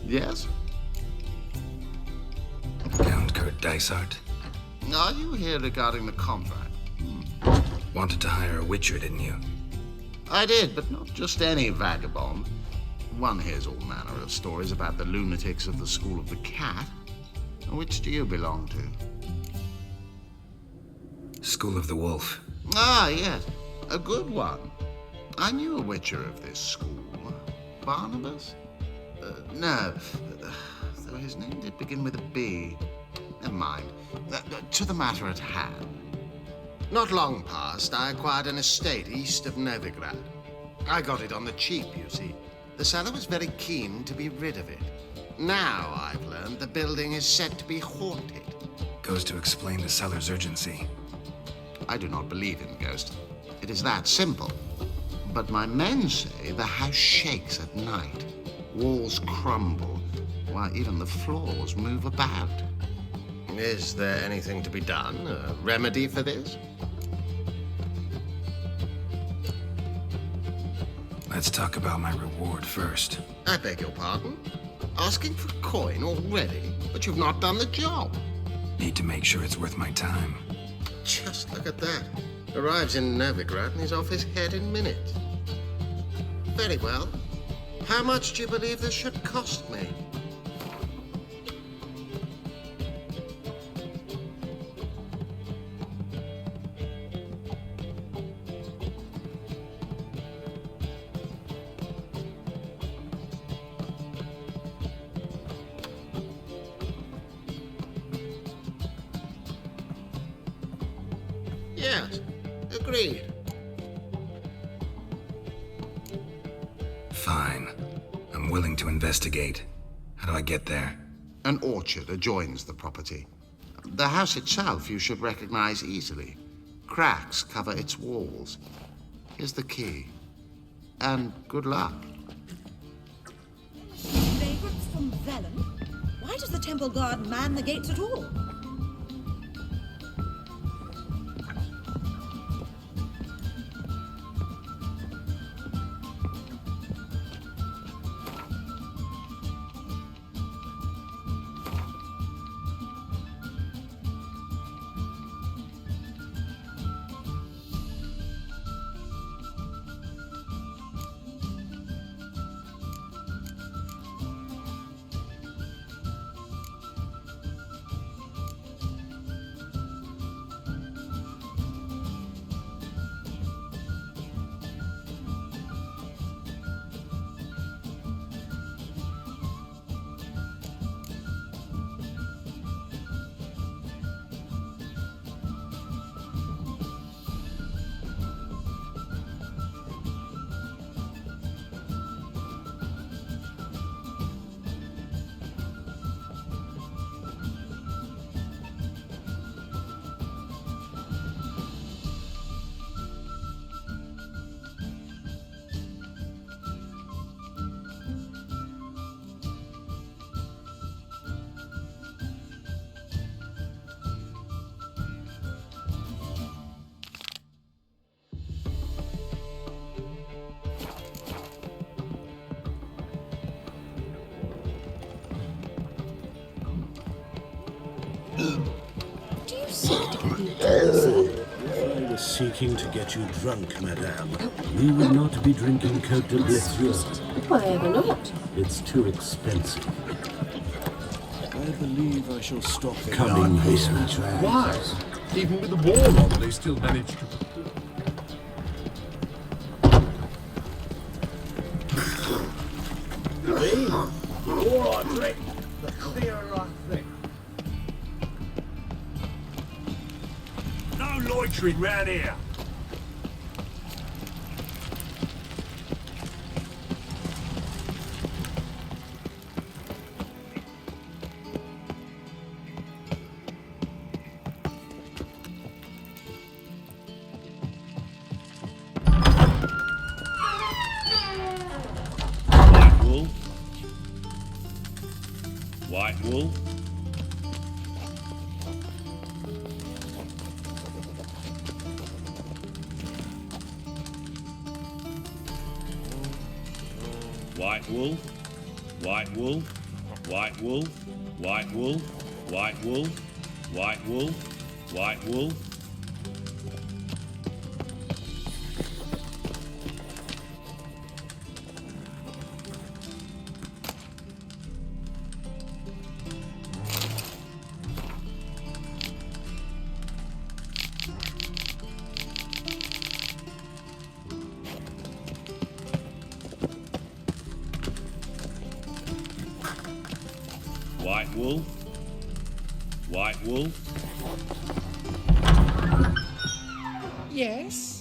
Yes? Count Kurt Dysart. Are you here regarding the contract? Wanted to hire a witcher, didn't you? I did, but not just any vagabond. One hears all manner of stories about the lunatics of the School of the Cat. Which do you belong to? School of the Wolf. Ah, yes. A good one. I knew a witcher of this school. Barnabas? No. Though his name did begin with a B. Never mind. To the matter at hand. Not long past, I acquired an estate east of Novigrad. I got it on the cheap, you see. The seller was very keen to be rid of it. Now, I've learned the building is said to be haunted. Goes to explain the seller's urgency. I do not believe in ghosts. It is that simple. But my men say the house shakes at night. Walls crumble, while even the floors move about. Is there anything to be done? A remedy for this? Let's talk about my reward first. I beg your pardon? Asking for coin already? But you've not done the job. Need to make sure it's worth my time. Just look at that. Arrives in Novigrad and he's off his head in minutes. Very well. How much do you believe this should cost me? Yes, agreed. Fine. I'm willing to investigate. How do I get there? An orchard adjoins the property. The house itself you should recognize easily. Cracks cover its walls. Here's the key. And good luck. Vagrants from Vellum? Why does the temple guard man the gates at all? If I was seeking to get you drunk, madame, we would not be drinking Côte de Blessure. Why ever not? It's too expensive. I believe I shall stop it. Coming here. Why? Even with the war on, they still managed to... The more I drink, the clearer I think. No loitering round here. White wool. White wool. White wool. White wool. White wool. White wool. White wool. White wool. White wool. White wool. Yes?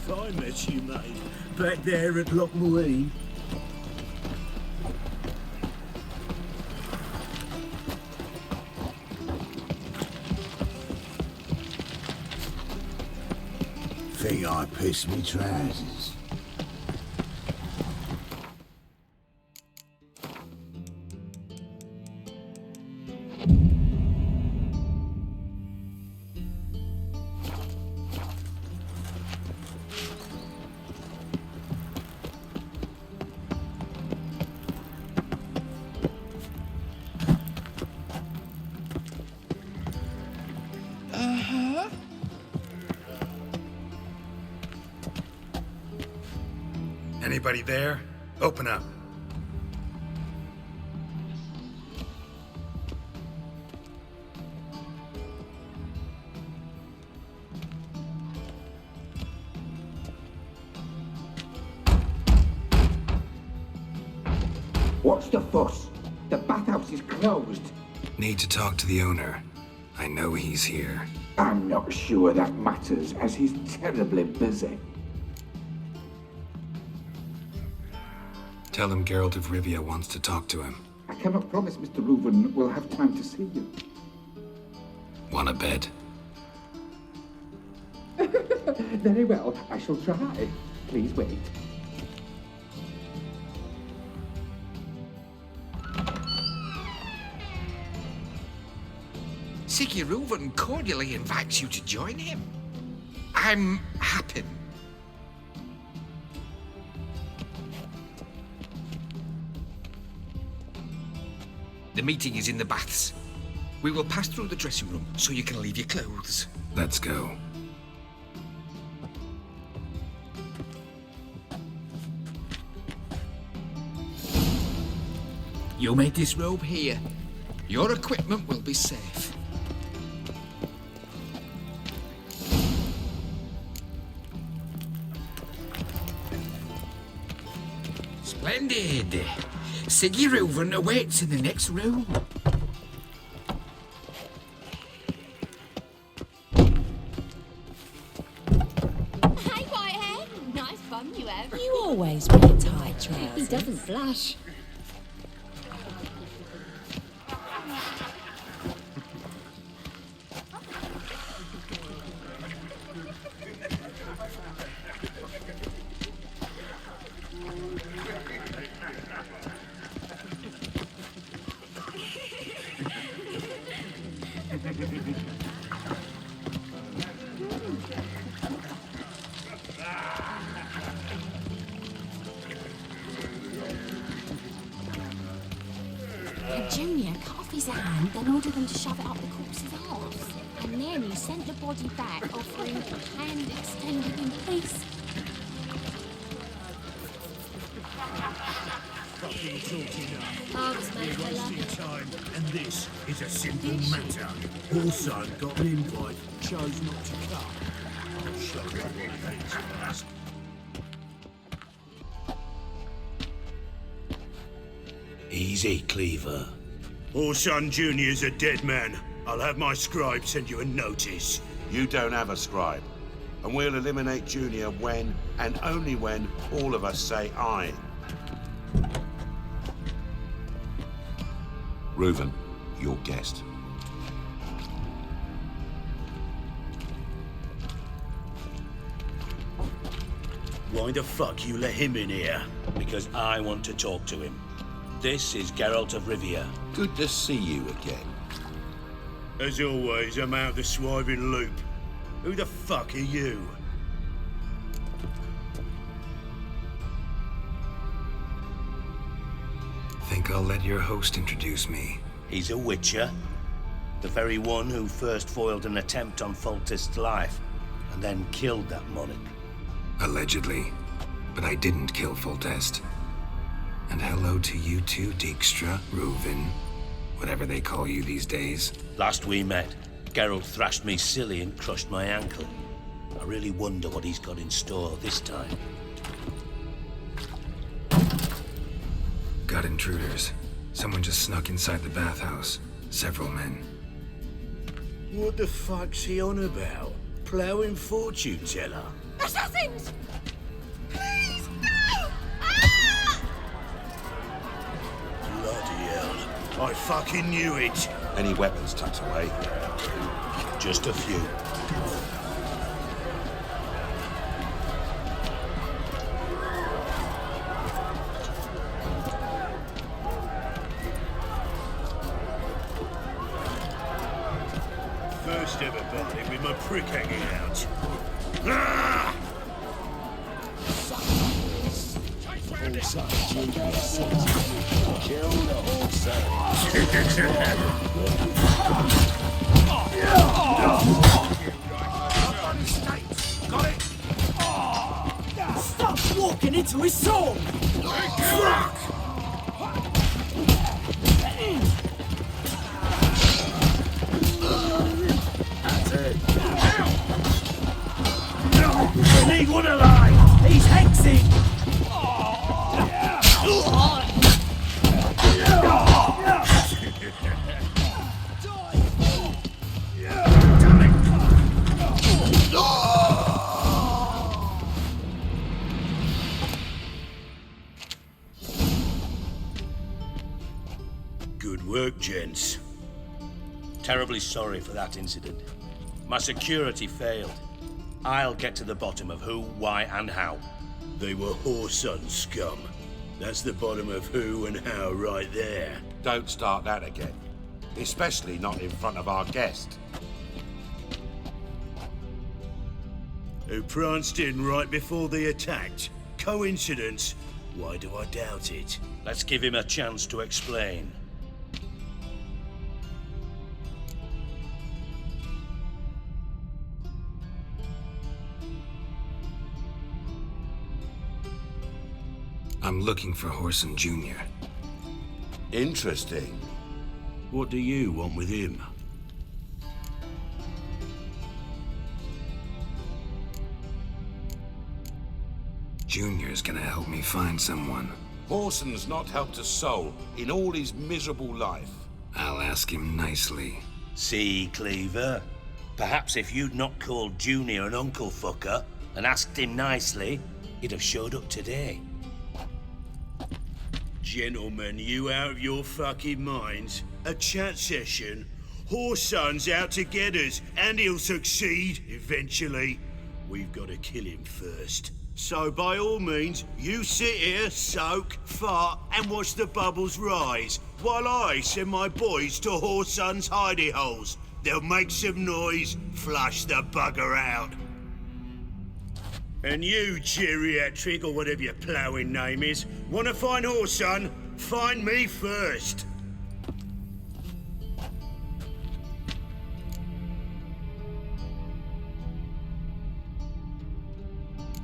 I met you, mate, back there at Loch Maree. Think I pissed me trousers. Uh-huh. Anybody there? Open up. What's the fuss? The bathhouse is closed. Need to talk to the owner. I know he's here. I'm not sure that matters, as he's terribly busy. Tell him Geralt of Rivia wants to talk to him. I cannot promise Mr. Reuven will have time to see you. Want a bed? Very well, I shall try. Please wait. Siggy Reuven cordially invites you to join him. I'm happy. The meeting is in the baths. We will pass through the dressing room so you can leave your clothes. Let's go. You may disrobe here. Your equipment will be safe. Splendid. Siggy Reuven awaits in the next room. Hey, Whitehead. Nice bum you have. You always wear tight trousers. He doesn't blush. Junior cut off his hand, then ordered them to shove it up the corpse's arse. And then he sent the body back, offering a hand extended in peace. Fucking talking up. Arms, mate, We're I love wasting time, and this is a simple matter. Orson got an invite, chose not to come. I'll show you what it is first. Easy, Cleaver. Orson Jr.'s a dead man. I'll have my scribe send you a notice. You don't have a scribe. And we'll eliminate Junior when, and only when, all of us say aye. Reuven, your guest. Why the fuck you let him in here? Because I want to talk to him. This is Geralt of Rivia. Good to see you again. As always, I'm out the swiving loop. Who the fuck are you? Think I'll let your host introduce me. He's a witcher. The very one who first foiled an attempt on Foltest's life, and then killed that monarch. Allegedly. But I didn't kill Foltest. And hello to you too, Dijkstra, Reuven, whatever they call you these days. Last we met, Geralt thrashed me silly and crushed my ankle. I really wonder what he's got in store this time. Got intruders. Someone just snuck inside the bathhouse. Several men. What the fuck's he on about? Ploughing fortune teller? Assassins! Please, no! Bloody hell. I fucking knew it. Any weapons tucked away? Just a few. First ever party with my prick hanging out. Ah! Kill the whole Stop walking into his soul! Fuck! That's it. We need one alive! He's hexing! Good work, gents. Terribly sorry for that incident. My security failed. I'll get to the bottom of who, why, and how. They were Whoreson scum. That's the bottom of who and how right there. Don't start that again. Especially not in front of our guest. Who pranced in right before they attacked. Coincidence? Why do I doubt it? Let's give him a chance to explain. I'm looking for Whoreson Jr. Interesting. What do you want with him? Junior's gonna help me find someone. Whoreson's not helped a soul in all his miserable life. I'll ask him nicely. See, Cleaver? Perhaps if you'd not called Junior an uncle fucker and asked him nicely, he'd have showed up today. Gentlemen, you out of your fucking minds? A chat session? Whoreson's out to get us, and he'll succeed, eventually. We've got to kill him first. So by all means, you sit here, soak, fart, and watch the bubbles rise, while I send my boys to Whoreson's hidey holes. They'll make some noise, flush the bugger out. And you, geriatric, or whatever your ploughing name is, wanna find Whoreson? Find me first.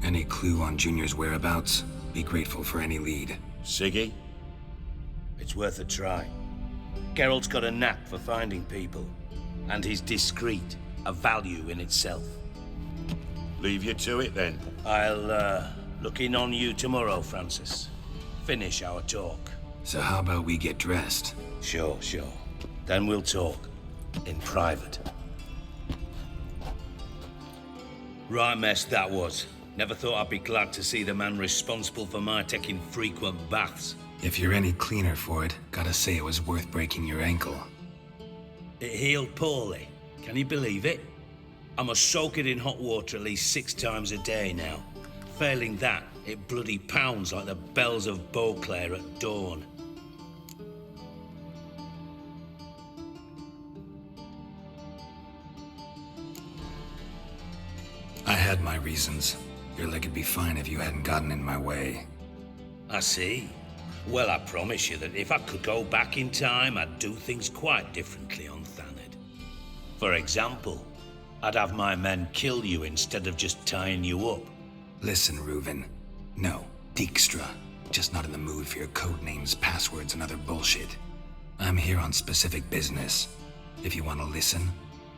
Any clue on Junior's whereabouts? Be grateful for any lead. Siggy? It's worth a try. Geralt's got a knack for finding people, and he's discreet, a value in itself. Leave you to it, then. I'll, look in on you tomorrow, Francis. Finish our talk. So how about we get dressed? Sure. Then we'll talk. In private. Right mess that was. Never thought I'd be glad to see the man responsible for my taking frequent baths. If you're any cleaner for it, gotta say it was worth breaking your ankle. It healed poorly. Can you believe it? I must soak it in hot water at least 6 times a day now. Failing that, it bloody pounds like the bells of Beauclair at dawn. I had my reasons. Your leg would be fine if you hadn't gotten in my way. I see. Well, I promise you that if I could go back in time, I'd do things quite differently on Thanedd. For example, I'd have my men kill you instead of just tying you up. Listen, Reuven. No, Dijkstra. Just not in the mood for your code names, passwords, and other bullshit. I'm here on specific business. If you want to listen,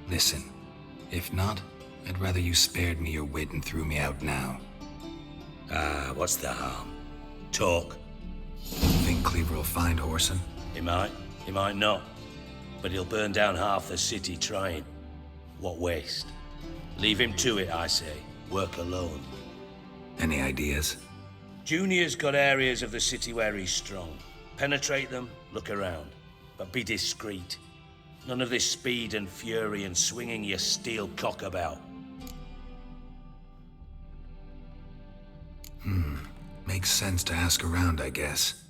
listen. If not, I'd rather you spared me your wit and threw me out now. What's the harm? Talk. Think Cleaver will find Whoreson? He might not. But he'll burn down half the city trying. What waste? Leave him to it, I say. Work alone. Any ideas? Junior's got areas of the city where he's strong. Penetrate them, look around. But be discreet. None of this speed and fury and swinging your steel cock about. Makes sense to ask around, I guess.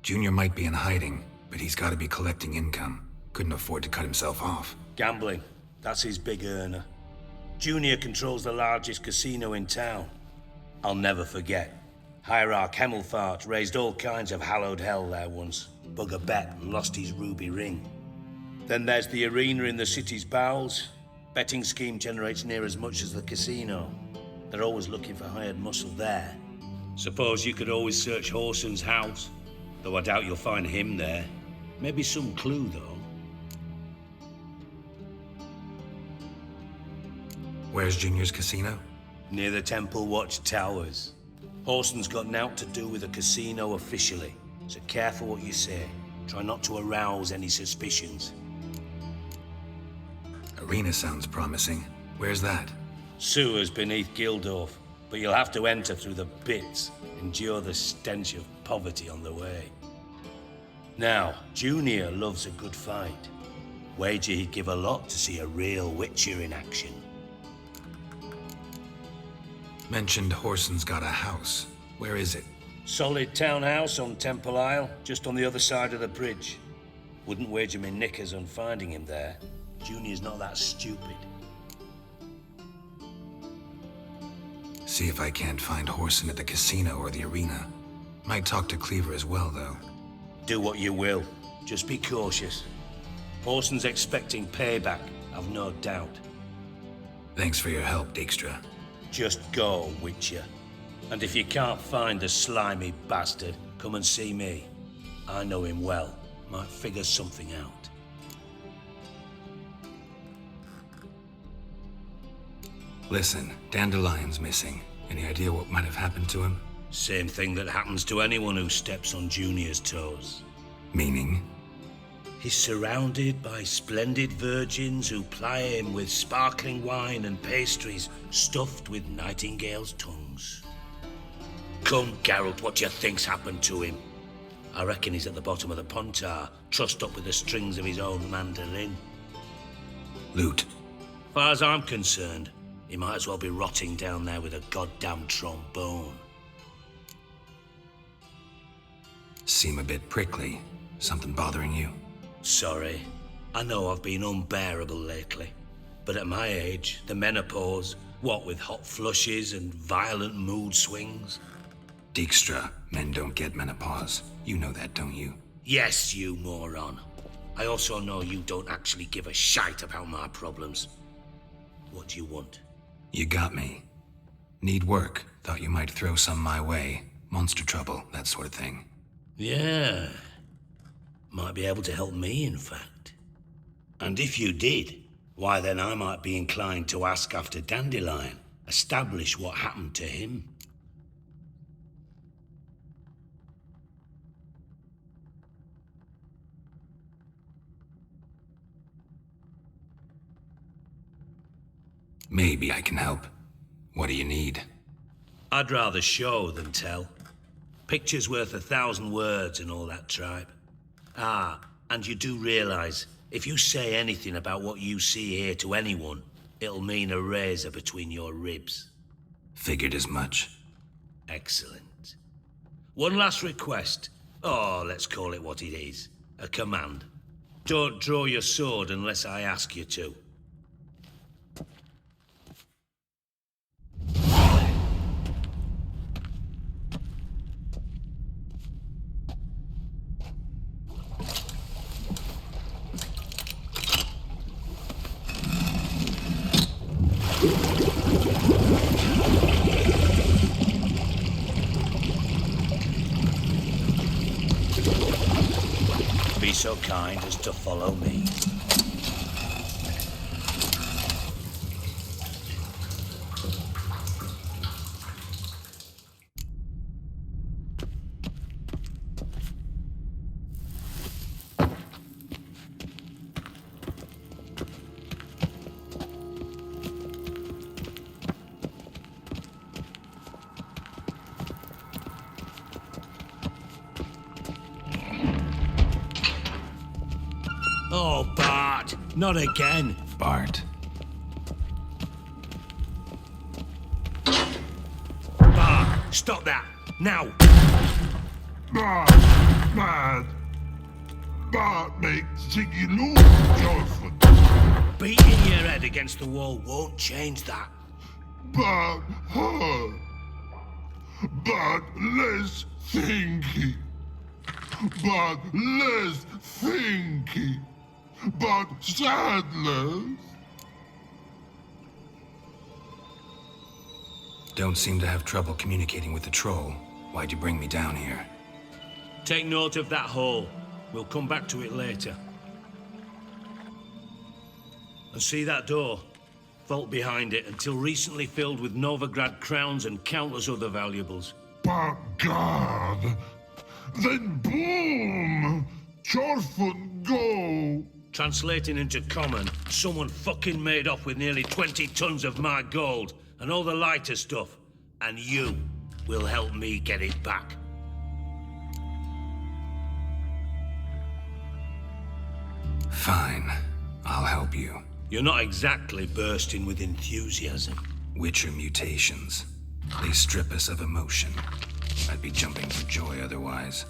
Junior might be in hiding, but he's got to be collecting income. Couldn't afford to cut himself off. Gambling. That's his big earner. Junior controls the largest casino in town. I'll never forget. Hierarch Hemmelfart raised all kinds of hallowed hell there once. Bug a bet and lost his ruby ring. Then there's the arena in the city's bowels. Betting scheme generates near as much as the casino. They're always looking for hired muscle there. Suppose you could always search Whoreson's house, though I doubt you'll find him there. Maybe some clue, though. Where's Junior's casino? Near the Temple Watch Towers. Whoreson's got nought to do with the casino officially, so careful what you say. Try not to arouse any suspicions. Arena sounds promising. Where's that? Sewers beneath Gildorf, but you'll have to enter through the bits, endure the stench of poverty on the way. Now, Junior loves a good fight. Wager he'd give a lot to see a real Witcher in action. Mentioned Whoreson's got a house. Where is it? Solid townhouse on Temple Isle, just on the other side of the bridge. Wouldn't wager me knickers on finding him there. Junior's not that stupid. See if I can't find Whoreson at the casino or the arena. Might talk to Cleaver as well, though. Do what you will. Just be cautious. Whoreson's expecting payback, I've no doubt. Thanks for your help, Dijkstra. Just go, Witcher. And if you can't find the slimy bastard, come and see me. I know him well. Might figure something out. Listen, Dandelion's missing. Any idea what might have happened to him? Same thing that happens to anyone who steps on Junior's toes. Meaning? He's surrounded by splendid virgins who ply him with sparkling wine and pastries stuffed with nightingales' tongues. Come, Geralt, what do you think's happened to him? I reckon he's at the bottom of the Pontar, trussed up with the strings of his own mandolin. Loot. Far as I'm concerned, he might as well be rotting down there with a goddamn trombone. Seem a bit prickly. Something bothering you? Sorry. I know I've been unbearable lately. But at my age, the menopause, what with hot flushes and violent mood swings. Dijkstra, men don't get menopause. You know that, don't you? Yes, you moron. I also know you don't actually give a shite about my problems. What do you want? You got me. Need work. Thought you might throw some my way. Monster trouble, that sort of thing. Yeah. Might be able to help me, in fact. And if you did, why then I might be inclined to ask after Dandelion, establish what happened to him. Maybe I can help. What do you need? I'd rather show than tell. Picture's worth 1,000 words and all that tribe. Ah, and you do realize, if you say anything about what you see here to anyone, it'll mean a razor between your ribs. Figured as much. Excellent. One last request. Oh, let's call it what it is. A command. Don't draw your sword unless I ask you to. Be so kind as to follow me. Oh, Bart! Not again! Bart. Bart! Stop that! Now! Bart! Mad! Bart make Ziggy lose, Jorford. Beating your head against the wall won't change that. Bart hurt. Bart less thinky. Bart less thinky. But sadness. Don't seem to have trouble communicating with the troll. Why'd you bring me down here? Take note of that hole. We'll come back to it later. And see that door? Vault behind it, until recently filled with Novigrad crowns and countless other valuables. But God, then boom! Jorford go! Translating into common, someone fucking made off with nearly 20 tons of my gold and all the lighter stuff. And you will help me get it back. Fine. I'll help you. You're not exactly bursting with enthusiasm. Witcher mutations. They strip us of emotion. I'd be jumping for joy otherwise.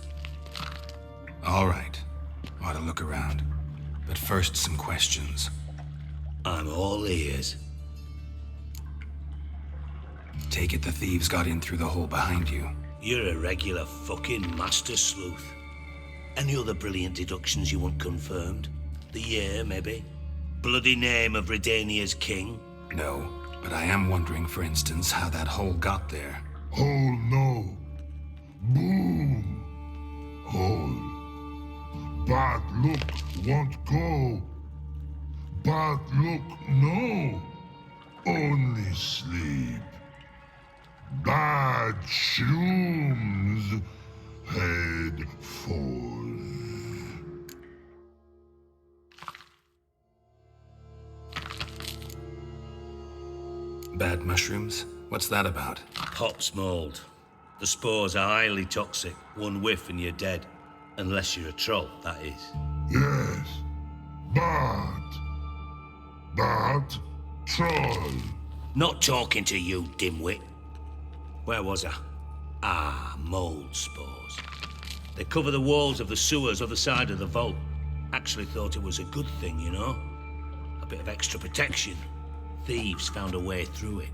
All right. Ought to look around. But first, some questions. I'm all ears. Take it the thieves got in through the hole behind you. You're a regular fucking master sleuth. Any other brilliant deductions you want confirmed? The year, maybe? Bloody name of Redania's king? No, but I am wondering, for instance, how that hole got there. Hole no. Boom. Hole. Bad look won't go. Bad look no. Only sleep. Bad shrooms. Head falls. Bad mushrooms? What's that about? Pop's mold. The spores are highly toxic. One whiff and you're dead. Unless you're a troll, that is. Yes. Bad. Bad troll. Not talking to you, dimwit. Where was I? Ah, mold spores. They cover the walls of the sewers other side of the vault. Actually thought it was a good thing, you know? A bit of extra protection. Thieves found a way through it.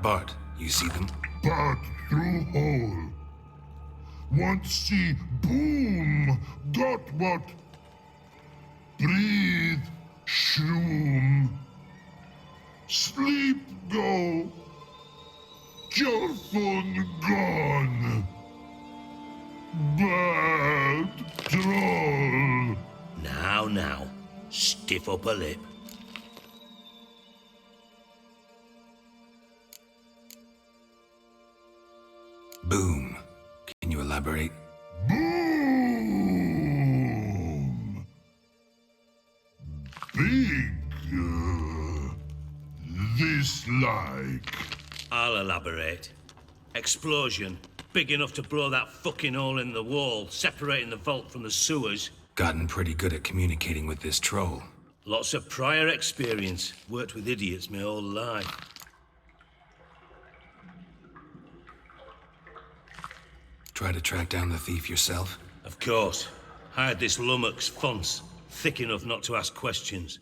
Bart, you see them? Bad through hole. Want see boom. Got what? Breathe. Shroom. Sleep go. Your phone gone. Bad troll. Now. Stiff upper lip. Boom. Can you elaborate? Boom. Big. This like. I'll elaborate. Explosion. Big enough to blow that fucking hole in the wall, separating the vault from the sewers. Gotten pretty good at communicating with this troll. Lots of prior experience. Worked with idiots my whole life. Try to track down the thief yourself? Of course. Hired this lummox, Fons. Thick enough not to ask questions.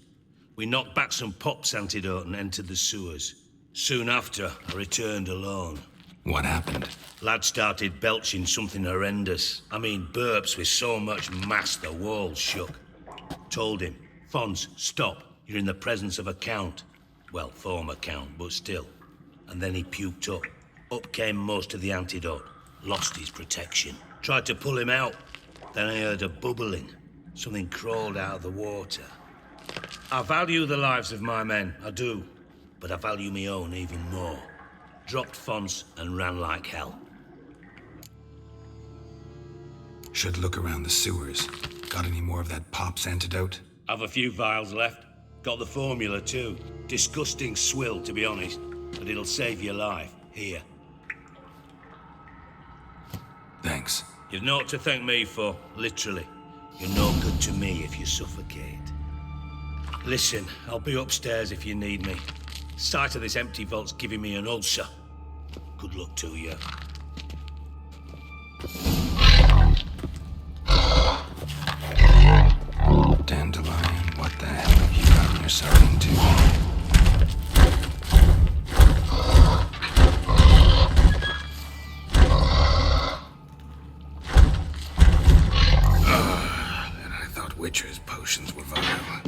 We knocked back some Pop's antidote and entered the sewers. Soon after, I returned alone. What happened? Lad started belching something horrendous. I mean, burps with so much mass the walls shook. Told him, Fons, stop. You're in the presence of a count. Well, former count, but still. And then he puked up. Up came most of the antidote. Lost his protection. Tried to pull him out. Then I heard a bubbling. Something crawled out of the water. I value the lives of my men, I do. But I value my own even more. Dropped Fons and ran like hell. Should look around the sewers. Got any more of that Pop's antidote? Have a few vials left. Got the formula too. Disgusting swill, to be honest. But it'll save your life. Here. Thanks. You've naught to thank me for, literally. You're no good to me if you suffocate. Listen, I'll be upstairs if you need me. Sight of this empty vault's giving me an ulcer. Good luck to you. Dandelion, what the hell have you gotten yourself into? And I thought Witcher's potions were vile.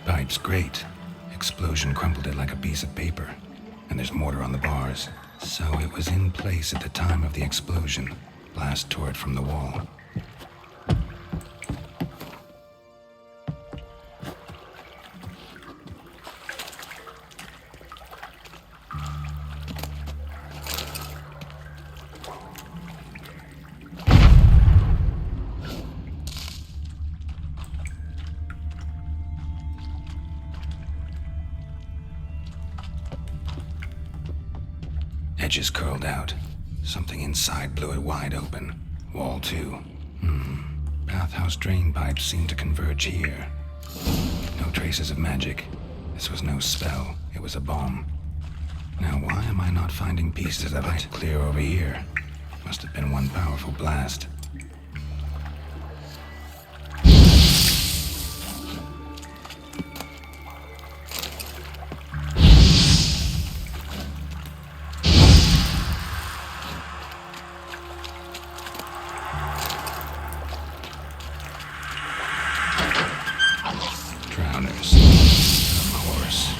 Pipe's great. Explosion crumpled it like a piece of paper. And there's mortar on the bars. So it was in place at the time of the explosion. Blast tore it from the wall. Edges curled out. Something inside blew it wide open. Wall 2. Bathhouse drain pipes seemed to converge here. No traces of magic. This was no spell. It was a bomb. Now why am I not finding pieces of it? Clear over here. Must have been one powerful blast. Drowners. Of course.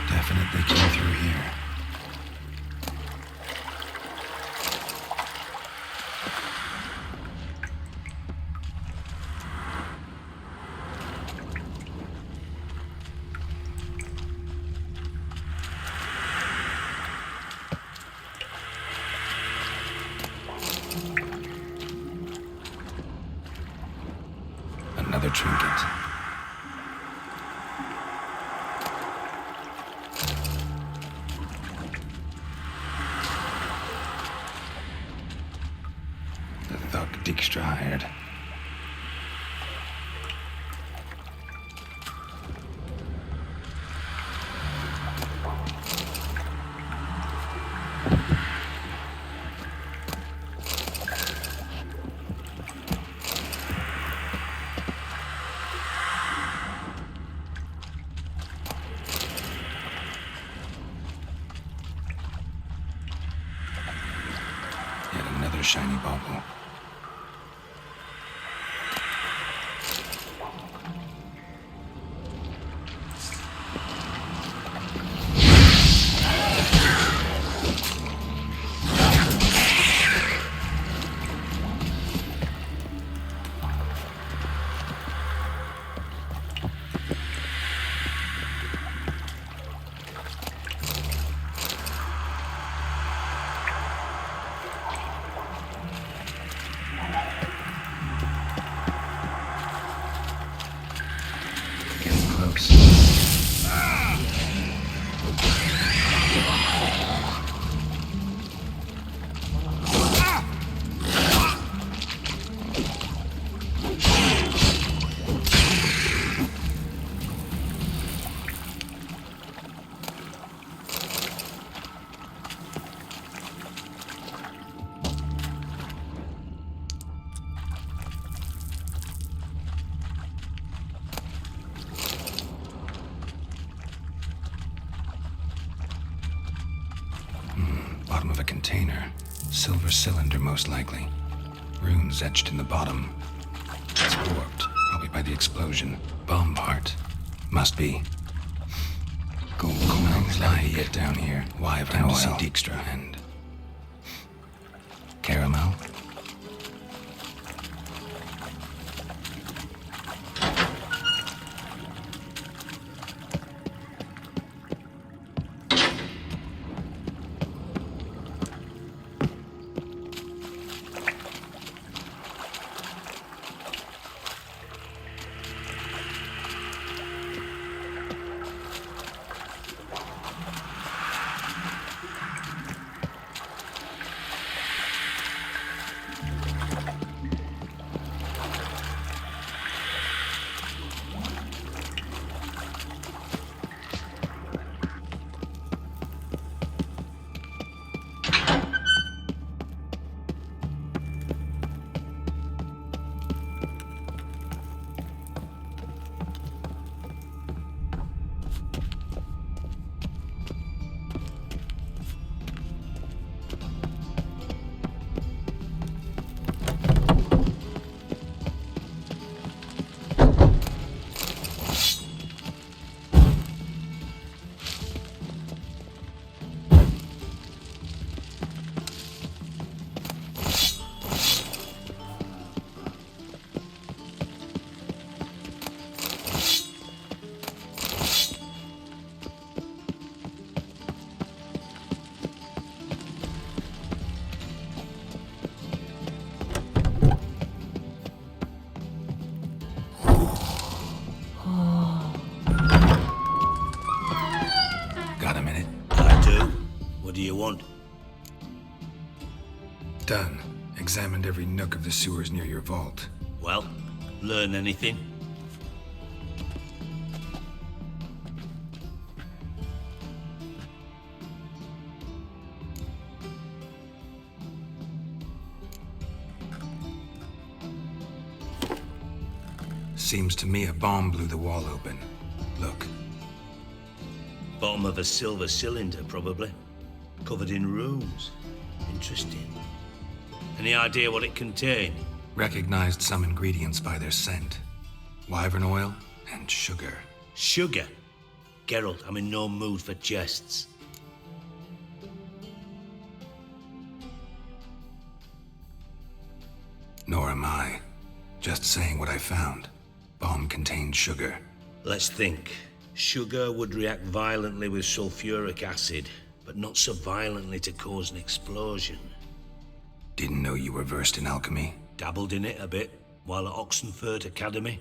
Definitely came through here. Another trinket. The thug Dijkstra hired. Yet another shiny bauble. Getting close. Bottom of a container. Silver cylinder, most likely. Runes etched in the bottom. It's warped, probably by the explosion. Bomb part. Must be. Gold coins lie yet down here. Why have I to see Dijkstra and caramel? Done. Examined every nook of the sewers near your vault. Well, learn anything? Seems to me a bomb blew the wall open. Look. Bottom of a silver cylinder, probably. Covered in runes. Interesting. Any idea what it contained? Recognized some ingredients by their scent. Wyvern oil and sugar. Sugar? Geralt, I'm in no mood for jests. Nor am I. Just saying what I found. Bomb contained sugar. Let's think. Sugar would react violently with sulfuric acid, but not so violently to cause an explosion. Didn't know you were versed in alchemy. Dabbled in it a bit while at Oxenford Academy.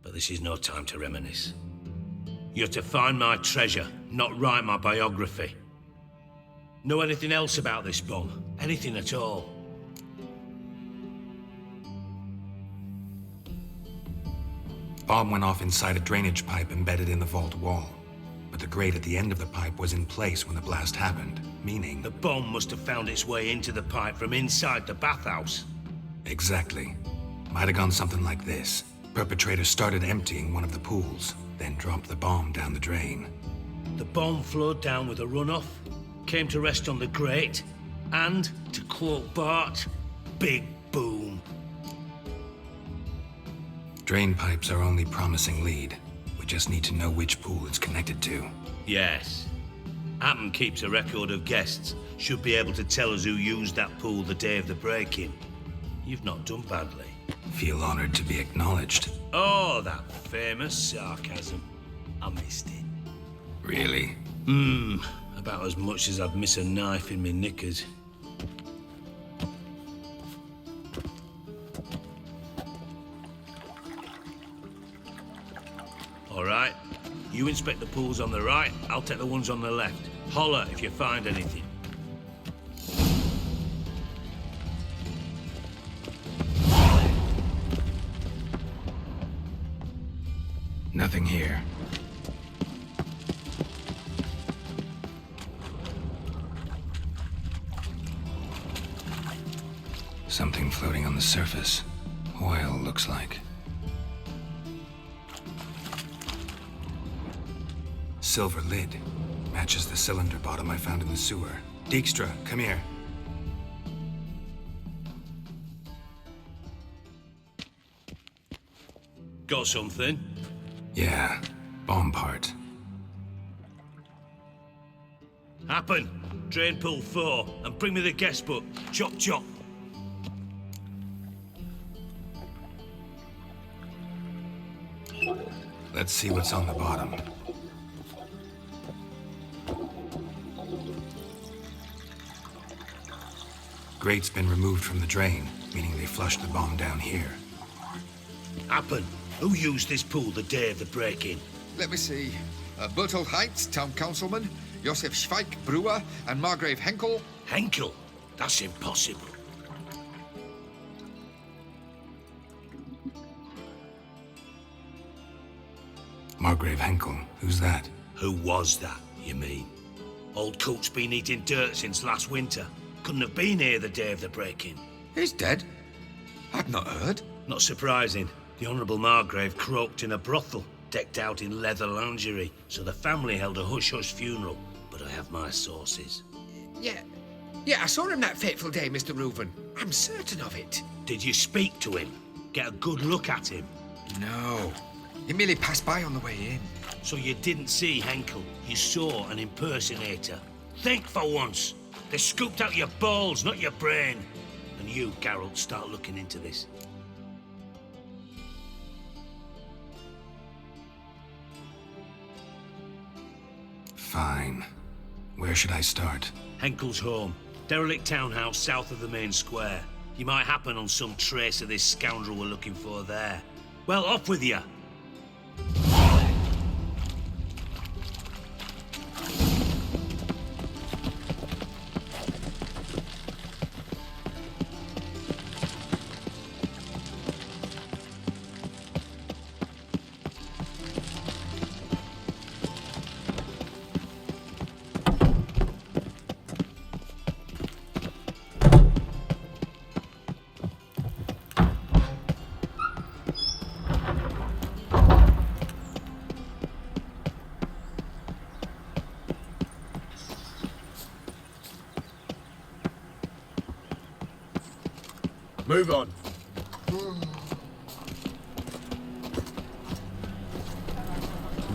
But this is no time to reminisce. You're to find my treasure, not write my biography. Know anything else about this bomb? Anything at all? Bomb went off inside a drainage pipe embedded in the vault wall. But the grate at the end of the pipe was in place when the blast happened, meaning... The bomb must have found its way into the pipe from inside the bathhouse. Exactly. Might have gone something like this. Perpetrator started emptying one of the pools, then dropped the bomb down the drain. The bomb flowed down with a runoff, came to rest on the grate, and, to quote Bart, big boom. Drain pipes are only promising lead. We just need to know which pool it's connected to. Yes. Appen keeps a record of guests. Should be able to tell us who used that pool the day of the break-in. You've not done badly. Feel honored to be acknowledged. Oh, that famous sarcasm. I missed it. Really? About as much as I'd miss a knife in me knickers. All right. You inspect the pools on the right, I'll take the ones on the left. Holler if you find anything. Nothing here. Something floating on the surface. Oil, looks like. Silver lid. Matches the cylinder bottom I found in the sewer. Dijkstra, come here. Got something? Yeah, bomb part. Happen. Drain pool 4, and bring me the guest book. Chop chop. Let's see what's on the bottom. Grate's been removed from the drain, meaning they flushed the bomb down here. Happen. Who used this pool the day of the break-in? Let me see. Bertolt Heitz, town councilman, Josef Schweik, brewer, and Margrave Henkel. Henkel? That's impossible. Margrave Henkel, who's that? Who was that, you mean? Old coot's been eating dirt since last winter. Couldn't have been here the day of the break-in. He's dead? I've not heard. Not surprising. The Honourable Margrave croaked in a brothel, decked out in leather lingerie, so the family held a hush-hush funeral. But I have my sources. Yeah, I saw him that fateful day, Mr. Reuven. I'm certain of it. Did you speak to him? Get a good look at him? No. He merely passed by on the way in. So you didn't see Henkel. You saw an impersonator. Think for once. They scooped out your balls, not your brain. And you, Geralt, start looking into this. Fine. Where should I start? Henkel's home. Derelict townhouse south of the main square. You might happen on some trace of this scoundrel we're looking for there. Well, off with you. Move on.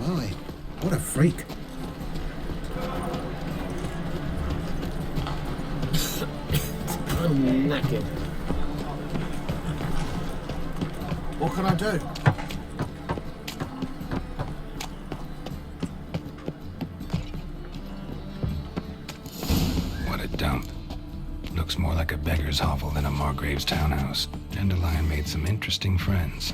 My, what a freak. I'm knackered. What can I do? What a dump. Looks more like a beggar's hovel than a Margrave's townhouse. Dandelion made some interesting friends.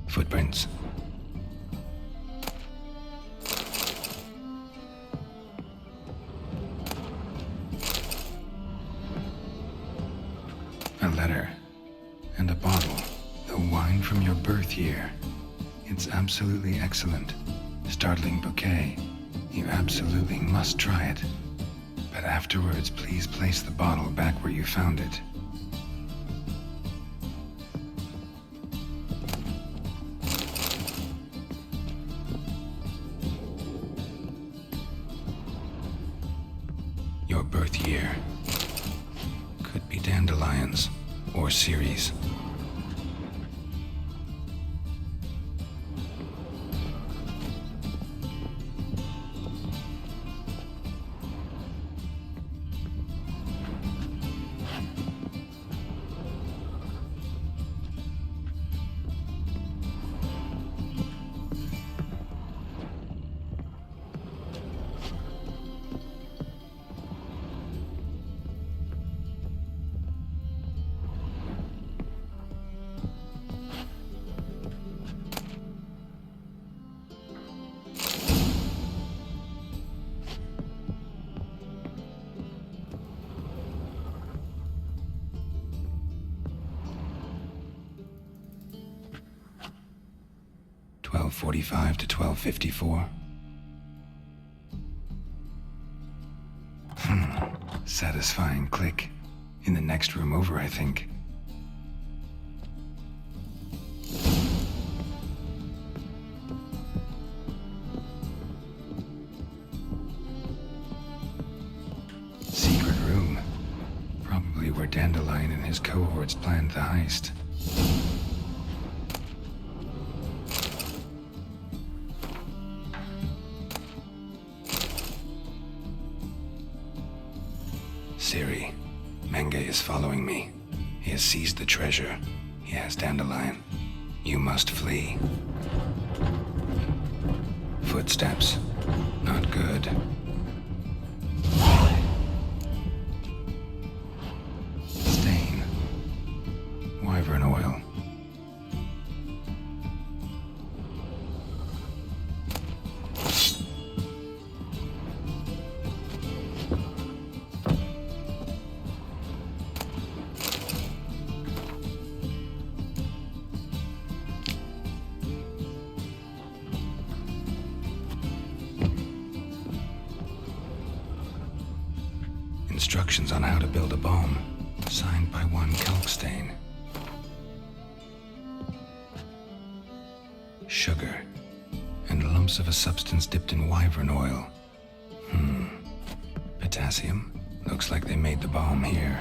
Footprints. A letter. And a bottle. The wine from your birth year. It's absolutely excellent. Startling bouquet. You absolutely must try it. But afterwards, please place the bottle back where you found it. Your birth year. Could be Dandelion's or Ceres. .45 to 12:54. Satisfying click. In the next room over, I think. Secret room. Probably where Dandelion and his cohorts planned the heist. Ciri, Menge is following me. He has seized the treasure. He has Dandelion. You must flee. Footsteps. Not good. Stain. Wyvern oil. Instructions on how to build a bomb, signed by one Kalkstain. Sugar, and lumps of a substance dipped in wyvern oil. Potassium? Looks like they made the bomb here.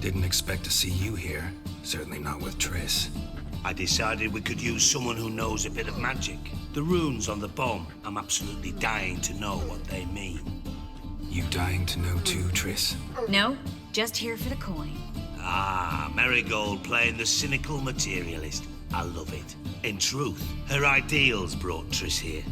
Didn't expect to see you here. Certainly not with Triss. I decided we could use someone who knows a bit of magic. The runes on the bomb, I'm absolutely dying to know what they mean. You dying to know too, Triss? No, just here for the coin. Ah, Marigold playing the cynical materialist. I love it. In truth, her ideals brought Triss here.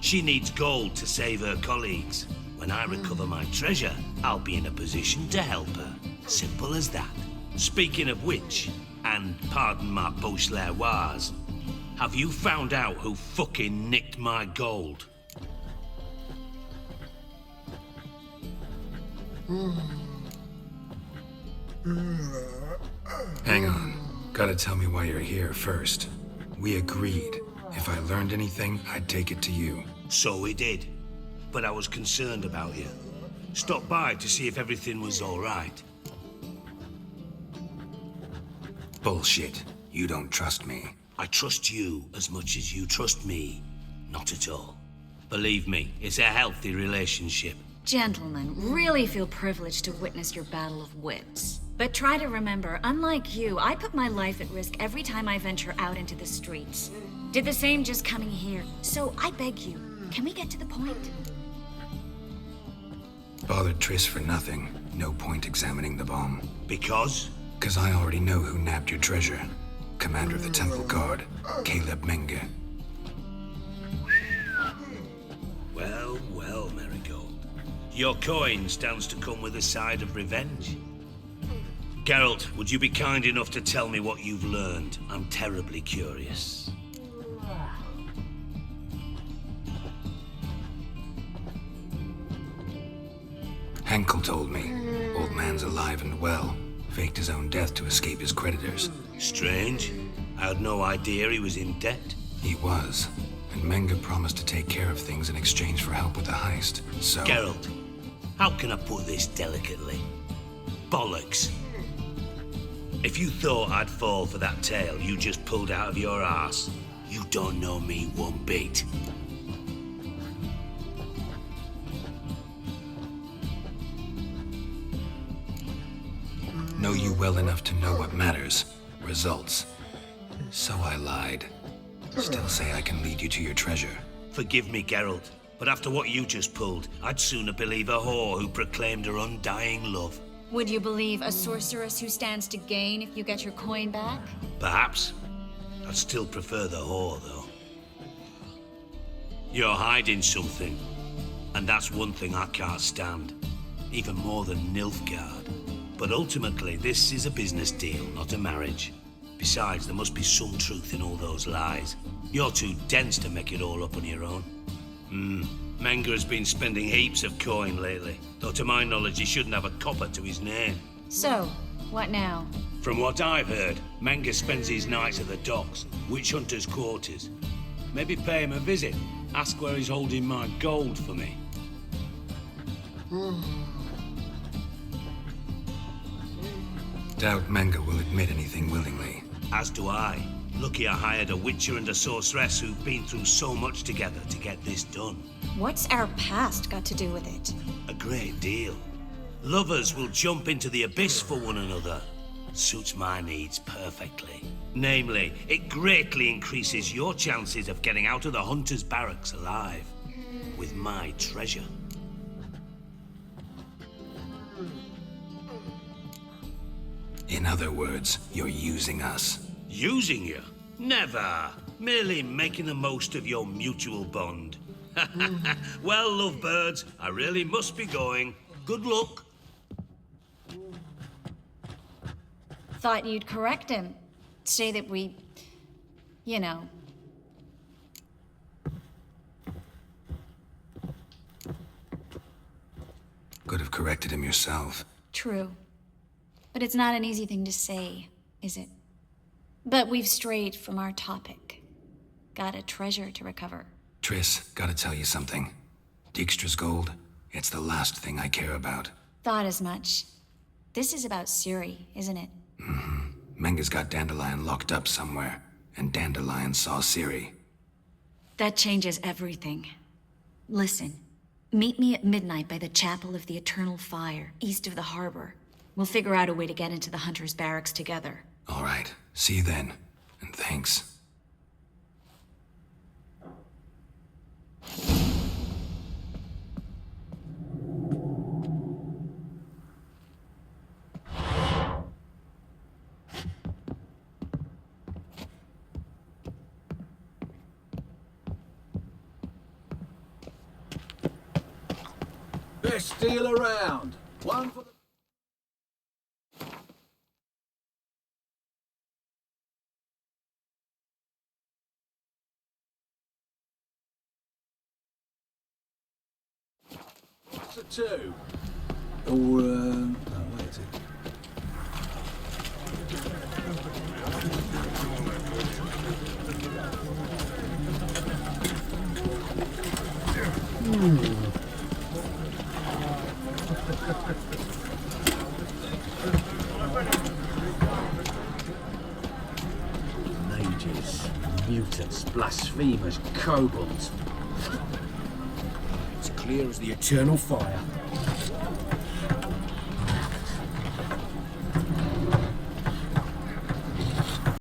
She needs gold to save her colleagues. When I recover my treasure, I'll be in a position to help her. Simple as that. Speaking of which, and pardon my Beauclervoise, have you found out who fucking nicked my gold? Hang on. Gotta tell me why you're here first. We agreed. If I learned anything, I'd take it to you. So we did. But I was concerned about you. Stopped by to see if everything was all right. Bullshit. You don't trust me. I trust you as much as you trust me. Not at all. Believe me, it's a healthy relationship. Gentlemen, really feel privileged to witness your battle of wits. But try to remember, unlike you, I put my life at risk every time I venture out into the streets. Did the same just coming here. So I beg you, can we get to the point? Bothered Triss for nothing. No point examining the bomb. Because? 'Cause I already know who nabbed your treasure. Commander of the Temple Guard, Caleb Menge. Well, well, Marigold. Your coin stands to come with a side of revenge. Geralt, would you be kind enough to tell me what you've learned? I'm terribly curious. Henkel told me. Old man's alive and well. Faked his own death to escape his creditors. Strange. I had no idea he was in debt. He was. And Menge promised to take care of things in exchange for help with the heist. So... Geralt, how can I put this delicately? Bollocks. If you thought I'd fall for that tale you just pulled out of your arse, you don't know me one bit. Know you well enough to know what matters. Results. So I lied. Still say I can lead you to your treasure. Forgive me, Geralt, but after what you just pulled, I'd sooner believe a whore who proclaimed her undying love. Would you believe a sorceress who stands to gain if you get your coin back? Perhaps. I'd still prefer the whore, though. You're hiding something, and that's one thing I can't stand. Even more than Nilfgaard. But ultimately, this is a business deal, not a marriage. Besides, there must be some truth in all those lies. You're too dense to make it all up on your own. Menge has been spending heaps of coin lately, though to my knowledge he shouldn't have a copper to his name. So, what now? From what I've heard, Menge spends his nights at the docks, witch hunters' quarters. Maybe pay him a visit, ask where he's holding my gold for me. Doubt Menge will admit anything willingly. As do I. Lucky I hired a witcher and a sorceress who've been through so much together to get this done. What's our past got to do with it? A great deal. Lovers will jump into the abyss for one another. Suits my needs perfectly. Namely, it greatly increases your chances of getting out of the hunter's barracks alive. With my treasure. In other words, you're using us. Using you? Never. Merely making the most of your mutual bond. Well, lovebirds, I really must be going. Good luck. Thought you'd correct him. Say that we... you know... Could have corrected him yourself. True. But it's not an easy thing to say, is it? But we've strayed from our topic. Got a treasure to recover. Triss, gotta tell you something. Dijkstra's gold, it's the last thing I care about. Thought as much. This is about Ciri, isn't it? Menge's got Dandelion locked up somewhere, and Dandelion saw Ciri. That changes everything. Listen, meet me at midnight by the Chapel of the Eternal Fire, east of the harbor. We'll figure out a way to get into the Hunter's barracks together. All right. See you then. And thanks. Best deal around. One for the... What's the two? Or, oh, wait a second. Mages, mutants, blasphemers, kobolds. It's clear as the eternal fire.